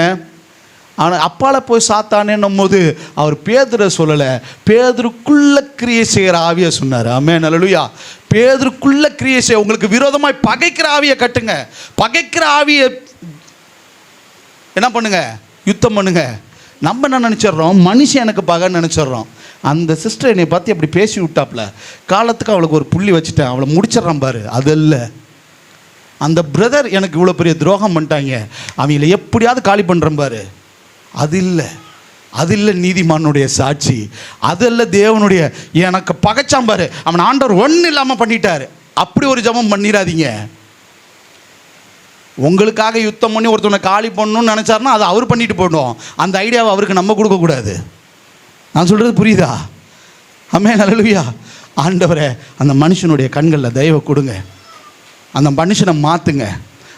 [SPEAKER 1] ஆனால் அப்பால போய் சாத்தானேன்னும் போது அவர் பேதுரை சொல்லலை, பேதுருக்குள்ள கிரியை செய்கிற ஆவியை சொன்னார். ஆமென், அல்லேலூயா. பேதுருக்குள்ள கிரியை செய்ய, உங்களுக்கு விரோதமாய் பகைக்கிற ஆவியை கட்டுங்க. பகைக்கிற ஆவியை என்ன பண்ணுங்க, யுத்தம் பண்ணுங்க. நம்ம என்ன நினச்சிட்றோம், மனுஷன் எனக்கு பகன்னு நினச்சிட்றோம். அந்த சிஸ்டர் என்னை பார்த்து அப்படி பேசி விட்டாப்புல, காலத்துக்கு அவளுக்கு ஒரு புள்ளி வச்சுட்டேன், அவளை முடிச்சிட்றான் பாரு. அது இல்லை, அந்த பிரதர் எனக்கு இவ்வளோ பெரிய துரோகம் பண்ணிட்டாங்க, அவங்கள எப்படியாவது காலி பண்ணுறேன் பாரு. அது இல்லை, அது இல்லை நீதிமானுடைய சாட்சி. அது இல்லை தேவனுடைய, எனக்கு பகைச்சான் பாரு, அவன் ஆண்டவர் ஒன்றும் இல்லாமல் பண்ணிட்டாரு. அப்படி ஒரு ஜெபம் பண்ணிடாதீங்க. உங்களுக்காக யுத்தம் பண்ணி ஒருத்தவனை காலி பண்ணணும்னு நினச்சாருன்னா அதை அவர் பண்ணிட்டு போயிடும். அந்த ஐடியாவை அவருக்கு நம்ம கொடுக்கக்கூடாது. நான் சொல்கிறது புரியுதா? ஆமென், அல்லேலூயா. ஆண்டவரே, அந்த மனுஷனுடைய கண்களில் தயவை கொடுங்க, அந்த மனுஷனை மாற்றுங்க,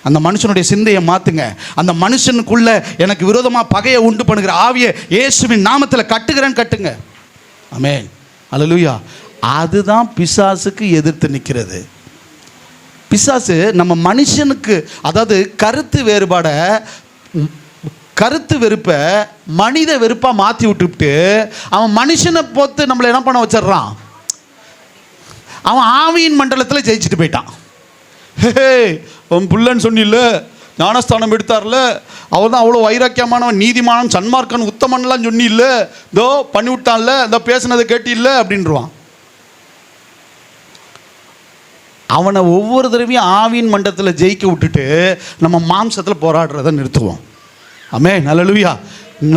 [SPEAKER 1] அந்த மனுஷனுடைய சிந்தையை மாற்றுங்க. அந்த மனுஷனுக்குள்ள எனக்கு விரோதமாக பகையை உண்டு பண்ணுகிற ஆவியை இயேசுவின் நாமத்தில் கட்டுங்க. ஆமென், அல்லேலூயா. அதுதான் பிசாசுக்கு எதிர்த்து நிற்கிறது. பிசாசு நம்ம மனுஷனுக்கு, அதாவது கருத்து வேறுபாடை, கருத்து வெறுப்பை மனித வெறுப்பாக மாற்றி விட்டுவிட்டு அவன் மனுஷனை பொறுத்து நம்மளை என்ன பண்ண வச்சிட்றான். அவன் ஆவியின் மண்டலத்தில் ஜெயிச்சுட்டு போயிட்டான். ஹே, அவன் புள்ளன்னு சொன்னில்ல, ஞானஸ்தானம் எடுத்தார்ல, அவர் தான் அவ்வளோ வைராக்கியமானவன், நீதிமானவன், சன்மார்க்கன், உத்தமன்லாம் சொன்னில்ல, இதோ பண்ணி விட்டான்ல, இதோ பேசுனதை கேட்டில்ல அப்படின்றான். அவனை ஒவ்வொரு தடவையும் ஆவியின் மண்டலத்தில் ஜெயிக்க விட்டுட்டு நம்ம மாம்சத்தில் போராடுறதை நிறுத்துவோம். ஆமென், அல்லேலூயா.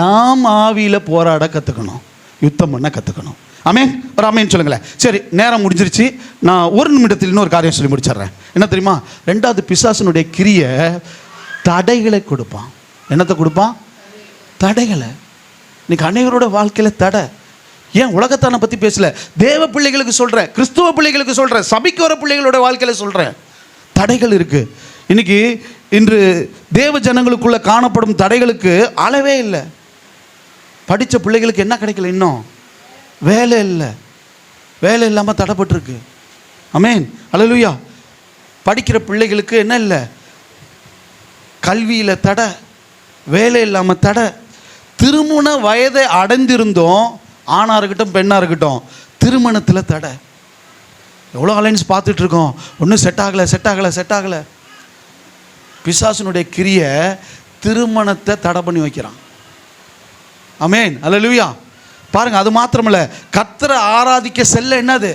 [SPEAKER 1] நாம் ஆவியில் போராட கற்றுக்கணும், யுத்தம் பண்ண கற்றுக்கணும். ஆமென், ஒரு ஆமென் சொல்லுங்களேன். சரி, நேரம் முடிஞ்சிருச்சு. நான் ஒரு நிமிடத்தில் இன்னொரு காரியம் சொல்லி முடிச்சிடுறேன். என்ன தெரியுமா? 2வது, பிசாசனுடைய கிரியை தடைகளை கொடுப்பான். என்னத்தை கொடுப்பான்? தடைகளை. இன்னைக்கு அனைவரோட வாழ்க்கையில் தடை. ஏன் உலகத்தானை பற்றி பேசல, தேவ பிள்ளைகளுக்கு சொல்கிறேன், கிறிஸ்துவ பிள்ளைகளுக்கு சொல்கிறேன், சபைக்கு வர பிள்ளைகளோட வாழ்க்கையில் சொல்கிறேன். தடைகள் இருக்குது. இன்னைக்கு இன்று தேவ ஜனங்களுக்குள்ள காணப்படும் தடைகளுக்கு அளவே இல்லை. படித்த பிள்ளைகளுக்கு என்ன கிடைக்கல? இன்னும் வேலை இல்லை, வேலை இல்லாமல் தடைப்பட்டிருக்கு. ஆமென், அல்லேலூயா. படிக்கிற பிள்ளைகளுக்கு என்ன இல்லை? கல்வியில் தடை, வேலை இல்லாமல் தடை. திருமண வயதை அடைந்திருந்தோம், ஆணாக இருக்கட்டும் பெண்ணாக இருக்கட்டும், திருமணத்தில் தடை. எவ்வளோ அலைன்ஸ் பார்த்துட்ருக்கோம், ஒன்றும் செட் ஆகலை. பிசாசனுடைய கிரியை திருமணத்தை தடை பண்ணி வைக்கிறான். ஆமென், அல்லேலூயா. பாருங்கள், அது மாத்திரமில்ல, கர்த்தரை ஆராதிக்க செல்ல என்னது?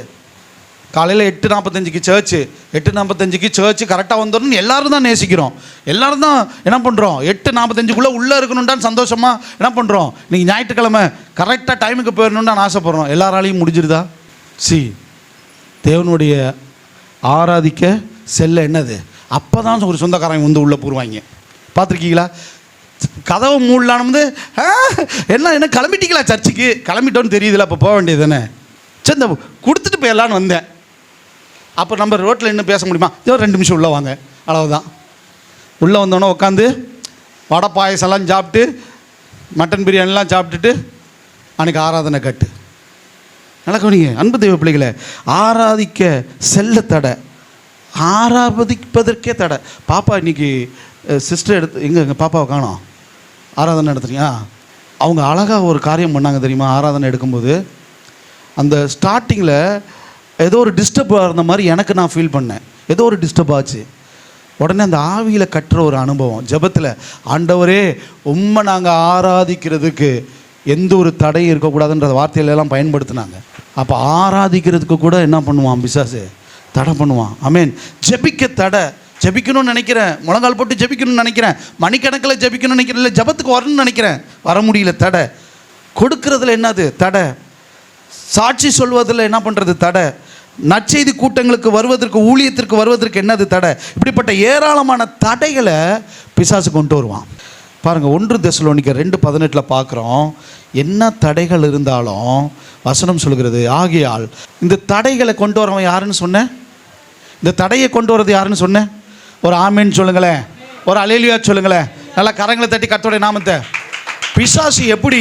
[SPEAKER 1] காலையில் 8:45க்கு சர்ச்சு, 8:45க்கு சர்ச்சு கரெக்டாக வந்துடணும்னு எல்லாரும் தான் நேசிக்கிறோம். எல்லாரும் தான் என்ன பண்ணுறோம், 8:45க்குள்ளே உள்ளே இருக்கணும்டான்னு சந்தோஷமாக என்ன பண்ணுறோம். இன்றைக்கி ஞாயிற்றுக்கிழமை கரெக்டாக டைமுக்கு போயிடணுன்னு ஆசைப்படுறோம். எல்லாராலையும் முடிஞ்சிருதா? தேவனுடைய ஆராதிக்க செல்ல என்னது? அப்போ தான் ஒரு சொந்தக்காரங்க வந்து உள்ளே போடுவாங்க. பார்த்துருக்கீங்களா? கதவை மூடலான்னு வந்து என்ன கிளம்பிட்டீங்களா சர்ச்சுக்கு? கிளம்பிட்டோன்னு தெரியுதுல, அப்போ போக வேண்டியது தானே. சரி, இந்த கொடுத்துட்டு போயிடலான்னு வந்தேன். அப்போ நம்ம ரோட்டில் இன்னும் பேச முடியுமா? 2 நிமிஷம் உள்ளே வாங்க, அளவுதான். உள்ளே வந்தோன்னே உட்காந்து வடை பாயசம்லாம் சாப்பிட்டு, மட்டன் பிரியாணிலாம் சாப்பிட்டுட்டு அன்றைக்கி ஆராதனை கட்டு. நல்லா கவனிங்க அன்பு தெய்வ பிள்ளைகளை. ஆராதிக்க செல்ல தடை, ஆராதிப்பதற்கே தடை. பாப்பா இன்னைக்கு சிஸ்டர் எங்கள் பாப்பாவை காணோம், ஆராதனை நடத்துறீங்க. அவங்க அழகாக ஒரு காரியம் பண்ணாங்க தெரியுமா? ஆராதனை எடுக்கும்போது அந்த ஸ்டார்டிங்கில் ஏதோ ஒரு டிஸ்டர்ப் ஆகிற மாதிரி எனக்கு நான் ஃபீல் பண்ணேன். ஏதோ ஒரு டிஸ்டர்ப் ஆச்சு. உடனே அந்த ஆவியில் கட்டுற ஒரு அனுபவம், ஜெபத்தில், ஆண்டவரே உம்மை நாங்கள் ஆராதிக்கிறதுக்கு எந்த ஒரு தடையும் இருக்கக்கூடாதுன்ற வார்த்தையிலெல்லாம் பயன்படுத்தினாங்க. அப்போ ஆராதிக்கிறதுக்கு கூட என்ன பண்ணுவான் பிசாசு? தடை பண்ணுவான். ஆமென். ஜெபிக்க தடை. ஜெபிக்கணும்னு நினைக்கிறேன், முழங்கால் போட்டு ஜெபிக்கணும்னு நினைக்கிறேன், மணிக்கணக்கில் ஜெபிக்கணும்னு நினைக்கிறேன், இல்லை ஜெபத்துக்கு வரணும்னு நினைக்கிறேன், வர முடியல, தடை. கொடுக்கறதுல என்னது? தடை. சாட்சி சொல்வதில் என்ன பண்ணுறது? தடை. நற்செய்தி கூட்டங்களுக்கு வருவதற்கு, ஊழியத்திற்கு வருவதற்கு என்னது? தடை. இப்படிப்பட்ட ஏராளமான தடைகளை பிசாசு கொண்டு வருவான். பாருங்கள், 1 தெசலோனிக்கர் 2:18 பார்க்குறோம். என்ன தடைகள் இருந்தாலும் வசனம் சொல்கிறது, ஆகையால் இந்த தடைகளை கொண்டு வரவன் யாருன்னு சொன்னேன்? இந்த தடையை கொண்டு வரது யாருன்னு சொன்னேன்? ஒரு ஆமேன்னு சொல்லுங்களேன், ஒரு அல்லேலூயா சொல்லுங்களேன், நல்லா கரங்களை தட்டி கர்த்தருடைய நாமத்தை. பிசாசு எப்படி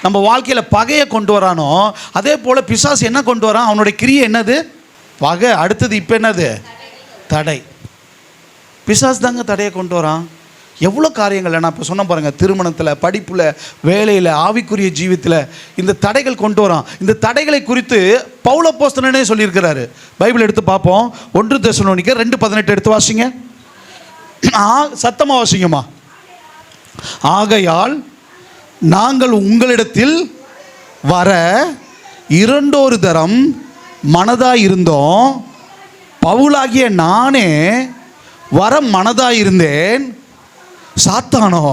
[SPEAKER 1] நம்ம வாழ்க்கையில் பகையை கொண்டு வரானோ, அதே போல் பிசாசு என்ன கொண்டு வரான்? அவனுடைய கிரியை என்னது? பகை. அடுத்தது இப்போ என்னது? தடை. பிசாசு தாங்க தடையை கொண்டு வரான். எவ்வளோ காரியங்கள் நான் இப்போ சொன்ன பாருங்கள், திருமணத்தில், படிப்பில், வேலையில், ஆவிக்குரிய ஜீவித்தில் இந்த தடைகள் கொண்டு வரான். இந்த தடைகளை குறித்து பவுல் அப்போஸ்தலனே சொல்லியிருக்கிறாரு. பைபிள் எடுத்து பார்ப்போம். 1 தெசலோனிக்கர் 2:18 எடுத்து வாசிங்க. சத்தமாக வாசிங்கம்மா. ஆகையால் நாங்கள் உங்களிடத்தில் வர இரண்டொரு தரம் மனதாயிருந்தோம். பவுலாகிய நானே வர மனதாயிருந்தேன், சாத்தானோ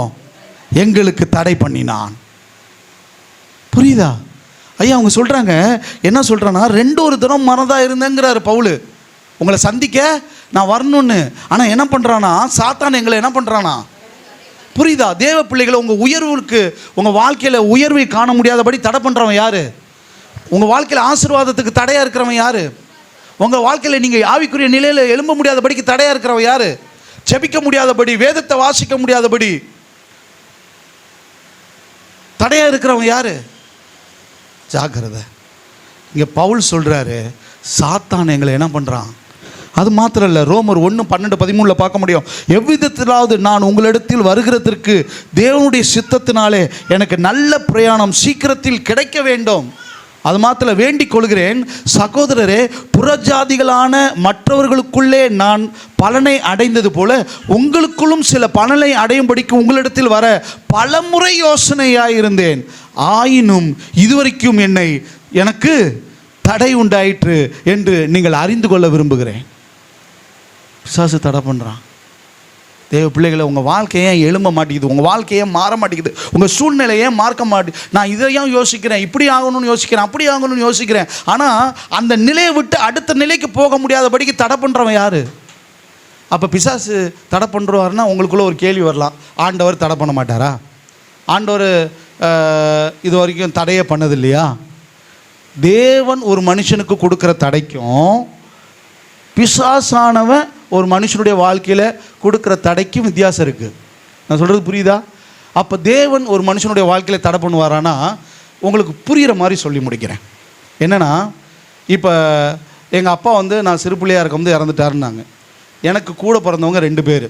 [SPEAKER 1] எங்களுக்கு தடை பண்ணினான். புரியுதா ஐயா? அவங்க சொல்கிறாங்க, என்ன சொல்கிறான்னா, ரெண்டொரு தரம் மனதாக இருந்தேங்கிறாரு பவுல். உங்களை சந்திக்க நான் வரணும்னு. ஆனால் என்ன பண்ணுறானா, சாத்தான் எங்களை என்ன பண்ணுறானா? புரியுதா? தேவ பிள்ளைகளை உங்கள் உயர்வுக்கு, உங்கள் வாழ்க்கையில் உயர்வை காண முடியாதபடி தடை பண்ணுறவன் யார்? உங்கள் வாழ்க்கையில் ஆசீர்வாதத்துக்கு தடையாக இருக்கிறவன் யார்? உங்கள் வாழ்க்கையில் நீங்கள் ஆவிக்குரிய நிலையில் எழும்ப முடியாதபடிக்கு தடையாக இருக்கிறவன் யார்? ஜெபிக்க முடியாதபடி, வேதத்தை வாசிக்க முடியாதபடி தடையாக இருக்கிறவன் யார்? ஜாக்கிரதை. இங்கே பவுல் சொல்கிறாரு, சாத்தான் எங்களை என்ன பண்ணுறான்? அது மாத்திரம் இல்லை, ரோமர் 1:12-13 பார்க்க முடியும். எவ்விதத்திலாவது நான் உங்களிடத்தில் வருகிறதற்கு தேவனுடைய சித்தத்தினாலே எனக்கு நல்ல பிரயாணம் சீக்கிரத்தில் கிடைக்க வேண்டும். அது மாத்திரம் வேண்டிக் கொள்கிறேன். சகோதரரே, புறஜாதிகளான மற்றவர்களுக்குள்ளே நான் பலனை அடைந்தது போல உங்களுக்குள்ளும் சில பலனை அடையும்படிக்கு உங்களிடத்தில் வர பலமுறை யோசனையாயிருந்தேன். ஆயினும் இதுவரைக்கும் எனக்கு தடை உண்டாயிற்று என்று நீங்கள் அறிந்து கொள்ள விரும்புகிறேன். பிசாசு தடை பண்ணுறான். தேவ பிள்ளைகளை, உங்கள் வாழ்க்கையே எழும்ப மாட்டேங்குது, உங்கள் வாழ்க்கையே மாற மாட்டேங்குது, உங்கள் சூழ்நிலையே மாற்ற மாட்டேங்குது. நான் இதையும் யோசிக்கிறேன், இப்படி ஆகணும்னு யோசிக்கிறேன், அப்படி ஆகணும்னு யோசிக்கிறேன். ஆனால் அந்த நிலையை விட்டு அடுத்த நிலைக்கு போக முடியாதபடிக்கு தடை பண்ணுறவன் யார்? அப்போ பிசாசு தடை பண்ணுறாருன்னா உங்களுக்குள்ள ஒரு கேள்வி வரலாம், ஆண்டவர் தடை பண்ண மாட்டாரா? ஆண்டவர் இது வரைக்கும் தடையே பண்ணது இல்லையா? தேவன் ஒரு மனுஷனுக்கு கொடுக்குற தடைக்கும் பிசாசானவன் ஒரு மனுஷனுடைய வாழ்க்கையில் கொடுக்குற தடைக்கும் வித்தியாசம் இருக்குது. நான் சொல்கிறது புரியுதா? அப்போ தேவன் ஒரு மனுஷனுடைய வாழ்க்கையில் தடை பண்ணுவாரானா, உங்களுக்கு புரிகிற மாதிரி சொல்லி முடிக்கிறேன். என்னென்னா, இப்போ எங்கள் அப்பா நான் சிறு பிள்ளையாக இருக்கும்போது இறந்துட்டாருன்னாங்க. எனக்கு கூட பிறந்தவங்க 2 பேர்.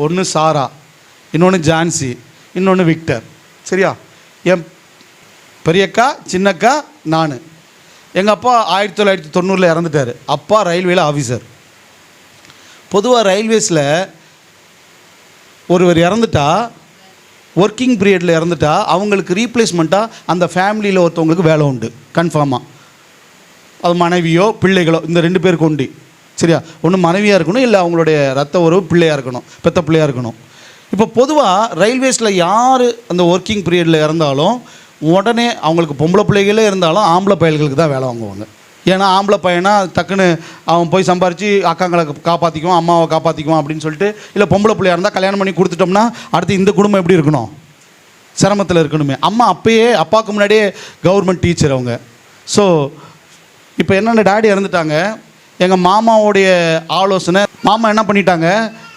[SPEAKER 1] ஒன்று சாரா, இன்னொன்று ஜான்சி, இன்னொன்று விக்டர். சரியா? என் பெரியக்கா, சின்னக்கா, நான். எங்கள் அப்பா 1990 இறந்துட்டார். அப்பா ரயில்வேல ஆஃபீஸர். பொதுவாக ரயில்வேஸில் ஒருவர் இறந்துட்டா, ஒர்க்கிங் பீரியடில் இறந்துட்டா, அவங்களுக்கு ரீப்ளேஸ்மெண்ட்டாக அந்த ஃபேமிலியில் ஒருத்தவங்களுக்கு வேலை உண்டு கன்ஃபார்மாக. அது மனைவியோ பிள்ளைகளோ, இந்த 2 பேருக்கு உண்டு. சரியா? ஒன்று மனைவியாக இருக்கணும், இல்லை அவங்களுடைய ரத்த உறவு பிள்ளையாக இருக்கணும், பெத்த பிள்ளையாக இருக்கணும். இப்போ பொதுவாக ரயில்வேஸில் யார் அந்த ஒர்க்கிங் பீரியடில் இறந்தாலும் உடனே அவங்களுக்கு பொம்பளை பிள்ளைகளே இருந்தாலும் ஆம்பளை பயல்களுக்கு தான் வேலை வாங்குவாங்க. ஏன்னா ஆம்பளை பையனா டக்குன்னு அவன் போய் சம்பாரித்து அக்காங்களை காப்பாற்றிக்குவான், அம்மாவை காப்பாற்றிக்குவான் அப்படின்னு சொல்லிட்டு. இல்லை பொம்பளை பிள்ளையாக இருந்தால் கல்யாணம் பண்ணி கொடுத்துட்டோம்னா அடுத்து இந்த குடும்பம் எப்படி இருக்கணும்? சிரமத்தில் இருக்கணுமே. அம்மா அப்பாவுக்கு முன்னாடியே கவர்மெண்ட் டீச்சர் அவங்க. ஸோ இப்போ என்னென்ன டாடி இறந்துட்டாங்க. எங்கள் மாமாவோடைய ஆலோசனை, மாமா என்ன பண்ணிட்டாங்க,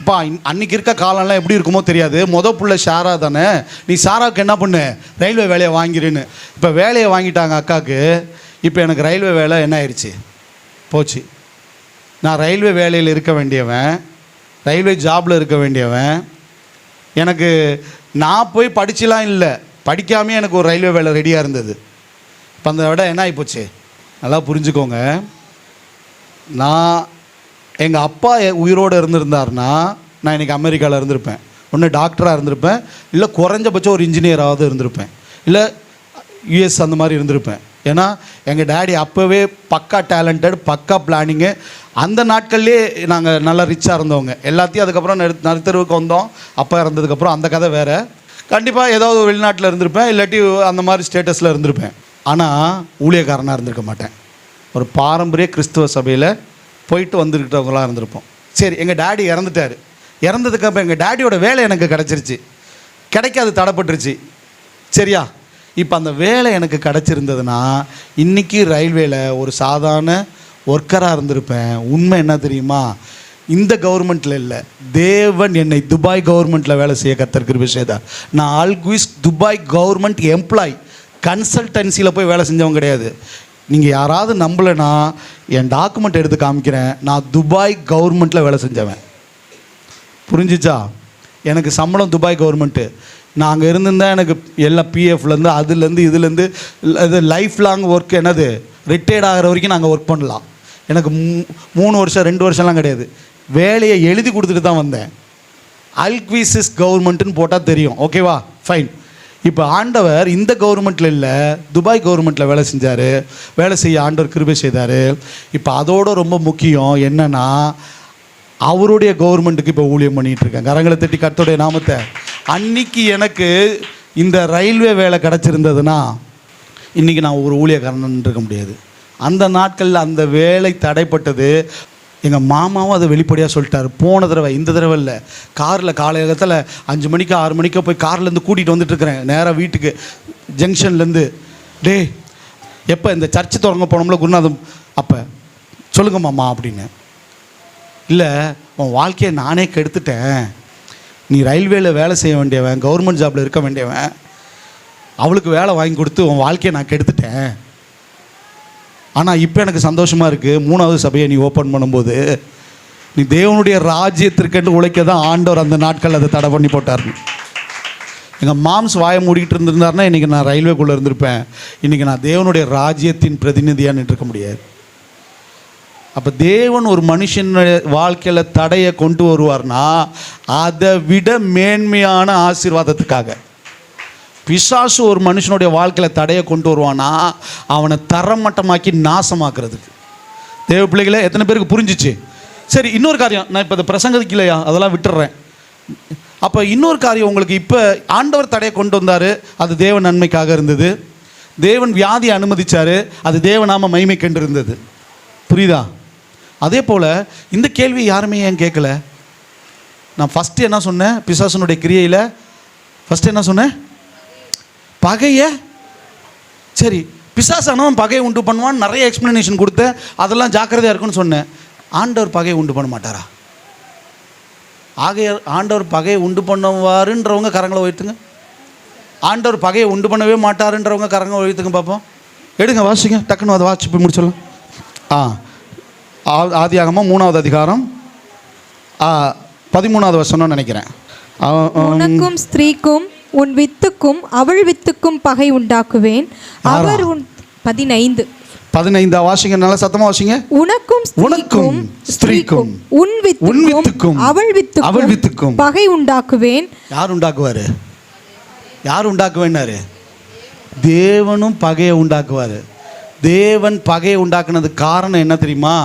[SPEAKER 1] இப்போ அன்றைக்கி இருக்க காலம்லாம் எப்படி இருக்குமோ தெரியாது, புள்ள ஷாரா தானே, நீ ஷாராவுக்கு என்ன பண்ணு, ரயில்வே வேலையை வாங்கிருன்னு. இப்போ வேலையை வாங்கிட்டாங்க அக்காவுக்கு. இப்போ எனக்கு ரயில்வே வேலை என்ன ஆயிடுச்சு, போச்சு. நான் ரயில்வே வேலையில் இருக்க வேண்டியவன், ரயில்வே ஜாபில் இருக்க வேண்டியவன். எனக்கு நான் போய் படிச்சுலாம் இல்லை, படிக்காமே எனக்கு ஒரு ரயில்வே வேலை ரெடியாக இருந்தது. இப்போ அந்த விட என்ன ஆகிப்போச்சு, நல்லா புரிஞ்சுக்கோங்க. நான் எங்கள் அப்பா உயிரோடு இருந்திருந்தாருன்னா நான் இன்றைக்கி அமெரிக்காவில் இருந்திருப்பேன். ஒன்று டாக்டராக இருந்திருப்பேன், இல்லை குறைஞ்சபட்சம் ஒரு இன்ஜினியராவது இருந்திருப்பேன், இல்லை யூஎஸ் அந்த மாதிரி இருந்திருப்பேன். ஏன்னா எங்கள் டேடி அப்போவே பக்கா டேலண்டட், பக்கா பிளானிங்கு. அந்த நாட்கள்லேயே நாங்கள் நல்லா ரிச்சாக இருந்தவங்க. எல்லாத்தையும் அதுக்கப்புறம் நடுத்தருவுக்கு வந்தோம். அப்பா இறந்ததுக்கப்புறம் அந்த கதை வேறு. கண்டிப்பாக ஏதாவது வெளிநாட்டில் இருந்திருப்பேன், இல்லாட்டி அந்த மாதிரி ஸ்டேட்டஸில் இருந்திருப்பேன். ஆனால் ஊழியக்காரனாக இருந்திருக்க மாட்டேன். ஒரு பாரம்பரிய கிறிஸ்துவ சபையில் போயிட்டு வந்துருக்கிறவங்களாம் இருந்திருப்போம். சரி, எங்கள் டேடி இறந்துட்டார். இறந்ததுக்கப்புறம் எங்கள் டேடியோட வேலை எனக்கு கிடச்சிருச்சு, கிடைக்காது, தடைப்பட்டுருச்சு. சரியா? இப்போ அந்த வேலை எனக்கு கிடச்சிருந்ததுன்னா இன்றைக்கி ரயில்வேல ஒரு சாதாரண ஒர்க்கராக இருந்திருப்பேன். உண்மை என்ன தெரியுமா, இந்த கவர்மெண்ட்டில் இல்லை, தேவன் என்னை துபாய் கவர்மெண்ட்டில் வேலை செய்ய கர்த்தர் கிருபை செய்தார். நான் ஆல்குவிஸ் துபாய் கவர்மெண்ட் எம்ப்ளாய், கன்சல்டன்சியில் போய் வேலை செஞ்சவங்க கிடையாது. நீங்கள் யாராவது நம்பலைன்னா என் டாக்குமெண்ட் எடுத்து காமிக்கிறேன். நான் துபாய் கவர்மெண்ட்டில் வேலை செஞ்சவன். புரிஞ்சிச்சா? எனக்கு சம்பளம் துபாய் கவர்மெண்ட்டு. நான் அங்கே இருந்திருந்தேன், எனக்கு எல்லாம் பிஎஃப்லேருந்து அதுலேருந்து இதுலேருந்து இது லைஃப் லாங் ஒர்க், என்னது ரிட்டையர்ட் ஆகிற வரைக்கும் நாங்கள் ஒர்க் பண்ணலாம். எனக்கு 3 வருஷம் 2 வருஷம்லாம் கிடையாது. வேலையை எழுதி கொடுத்துட்டு தான் வந்தேன். அல்க்விசிஸ் கவர்மெண்ட்டுன்னு போட்டால் தெரியும். ஓகேவா, ஃபைன். இப்போ ஆண்டவர் இந்த கவர்மெண்ட்டில் இல்லை, துபாய் கவர்மெண்ட்டில் வேலை செஞ்சார். வேலை செய்ய ஆண்டவர் கிருபை செய்தார். இப்போ அதோட ரொம்ப முக்கியம் என்னென்னா, அவருடைய கவர்மெண்ட்டுக்கு இப்போ ஊழியம் பண்ணிகிட்டு இருக்கேன். கரங்களை தட்டி கர்த்தருடைய நாமத்தை. அன்னைக்கு எனக்கு இந்த ரயில்வே வேலை கிடச்சிருந்ததுன்னா இன்றைக்கி நான் ஒரு ஊழியக்காரன் இருக்க முடியாது. அந்த நாட்களில் அந்த வேலை தடைப்பட்டது. எங்கள் மாமாவும் அதை வெளிப்படையாக சொல்லிட்டார். போன தடவை, இந்த தடவை இல்லை, காரில் காலையகத்தில் 5 மணிக்கு 6 மணிக்கோ போய் கார்லேருந்து கூட்டிகிட்டு வந்துட்டுருக்கிறேன் நேராக வீட்டுக்கு ஜங்ஷன்லேருந்து. டே எப்போ இந்த சர்ச்சு தொடங்க போனோம்ல குருநாதம், அப்போ சொல்லுங்க மாமா அப்படின்னு. இல்லை, உன் வாழ்க்கையை நானே கெடுத்துட்டேன். நீ ரயில்வேல வேலை செய்ய வேண்டியவன், கவர்மெண்ட் ஜாபில் இருக்க வேண்டியவன், அவளுக்கு வேலை வாங்கி கொடுத்து உன் வாழ்க்கையை நான் கெடுத்துட்டேன். ஆனால் இப்போ எனக்கு சந்தோஷமாக இருக்குது, 3வது சபையை நீ ஓப்பன் பண்ணும்போது நீ தேவனுடைய ராஜ்யத்திற்கென்று உழைக்க தான் ஆண்டவர் அந்த நாட்கள் அதை தடை பண்ணி போட்டார். எங்கள் மாம்ஸ் வாயை மூடிக்கிட்டு இருந்திருந்தாருன்னா இன்றைக்கி நான் ரயில்வேக்குள்ளே இருந்திருப்பேன். இன்றைக்கி நான் தேவனுடைய ராஜ்யத்தின் பிரதிநிதியாக நின்றுக்க முடியாது. அப்போ தேவன் ஒரு மனுஷனுடைய வாழ்க்கையில் தடையை கொண்டு வருவார்னா அதை விட மேன்மையான ஆசீர்வாதத்துக்காக. பிசாசு ஒரு மனுஷனுடைய வாழ்க்கையில் தடையை கொண்டு வருவானா அவனை தரமட்டமாக்கி நாசமாக்குறதுக்கு. தேவ பிள்ளைகளே, எத்தனை பேருக்கு புரிஞ்சிச்சு? சரி, இன்னொரு காரியம், நான் இப்போ இந்த பிரசங்கத்துக்கு இல்லையா, அதெல்லாம் விட்டுறேன். அப்போ இன்னொரு காரியம், உங்களுக்கு இப்போ ஆண்டவர் தடையை கொண்டு வந்தார், அது தேவ நன்மைக்காக இருந்தது. தேவன் வியாதியை அனுமதிச்சார், அது தேவநாம மகிமைக்கென்று இருந்தது. புரியுதா? அதே போல் இந்த கேள்வி யாருமே ஏன் கேட்கல? நான் ஃபஸ்ட்டு என்ன சொன்னேன்? பிசாசனுடைய கிரியையில் ஃபஸ்ட்டு என்ன சொன்னேன்? பகையை. சரி, பிசாசானவன் பகையை உண்டு பண்ணுவான்னு நிறைய எக்ஸ்ப்ளனேஷன் கொடுத்தேன். அதெல்லாம் ஜாக்கிரதையாக இருக்குன்னு சொன்னேன். ஆண்டவர் பகையை உண்டு பண்ண மாட்டாரா? ஆகைய ஆண்டவர் பகையை உண்டு பண்ணுவாருன்றவங்க கரங்களை உயர்த்துங்க. ஆண்டவர் பகையை உண்டு பண்ணவே மாட்டாருன்றவங்க கரங்களை உயர்த்துங்க பார்ப்போம். எடுங்க, வாசிங்க, டக்குன்னு அதை வாசிச்சு போய் முடிச்சிடலாம். ஆதியாகமம் 3வது அதிகாரம் 13வது வசனம்னு நினைக்கிறேன்.
[SPEAKER 3] உனக்கும் ஸ்திரீக்கும் உன் வித்துக்கும் அவள் வித்துக்கும் பகை உண்டாக்குவேன். அவர் 15
[SPEAKER 1] வாசிங்க, நல்ல சத்தமா வாசிங்க.
[SPEAKER 3] உனக்கும் ஸ்திரீக்கும் உன் வித்துக்கும் அவள் வித்துக்கும் பகை உண்டாக்குவேன்.
[SPEAKER 1] யார் உண்டாக்குவாரு? யார் உண்டாக்குவேன்னாரு? தேவனும் பகையை உண்டாக்குவார். தேவன் பகையை உண்டாக்குனதுக்கு காரணம் என்ன தெரியுமா?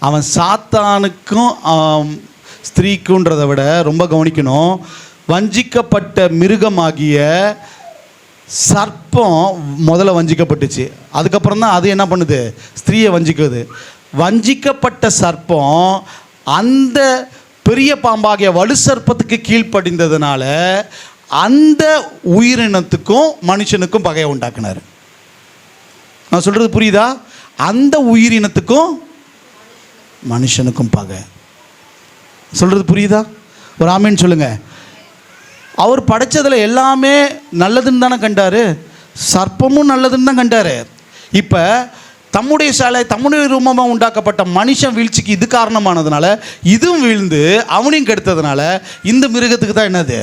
[SPEAKER 1] அவன் சாத்தானுக்கும் ஸ்திரீக்குன்றதை விட ரொம்ப கவனிக்கணும், வஞ்சிக்கப்பட்ட மிருகமாகிய சர்ப்பம் முதல்ல வஞ்சிக்கப்பட்டுச்சு. அதுக்கப்புறம் தான் அது என்ன பண்ணுது? ஸ்திரீயை வஞ்சிக்குது. வஞ்சிக்கப்பட்ட சர்ப்பம் அந்த பெரிய பாம்பாகிய வலு சர்ப்பத்துக்கு கீழ்ப்படிந்ததுனால அந்த உயிரினத்துக்கும் மனுஷனுக்கும் பகையை உண்டாக்குனார். நான் சொல்கிறது புரியுதா? அந்த உயிரினத்துக்கும் மனுஷனுக்கும் பகை. சொல்கிறது புரியுதா? ஒரு ஆமேன்னு சொல்லுங்கள். அவர் படைச்சதில் எல்லாமே நல்லதுன்னு தானே கண்டார். சர்ப்பமும் நல்லதுன்னு தான் கண்டார். இப்போ தம்முடைய சாலை தம்முடைய ரூபமாக உண்டாக்கப்பட்ட மனுஷன் வீழ்ச்சிக்கு இது காரணமானதுனால இதுவும் வீழ்ந்து அவனையும் கெடுத்ததுனால இந்த மிருகத்துக்கு தான் என்னது?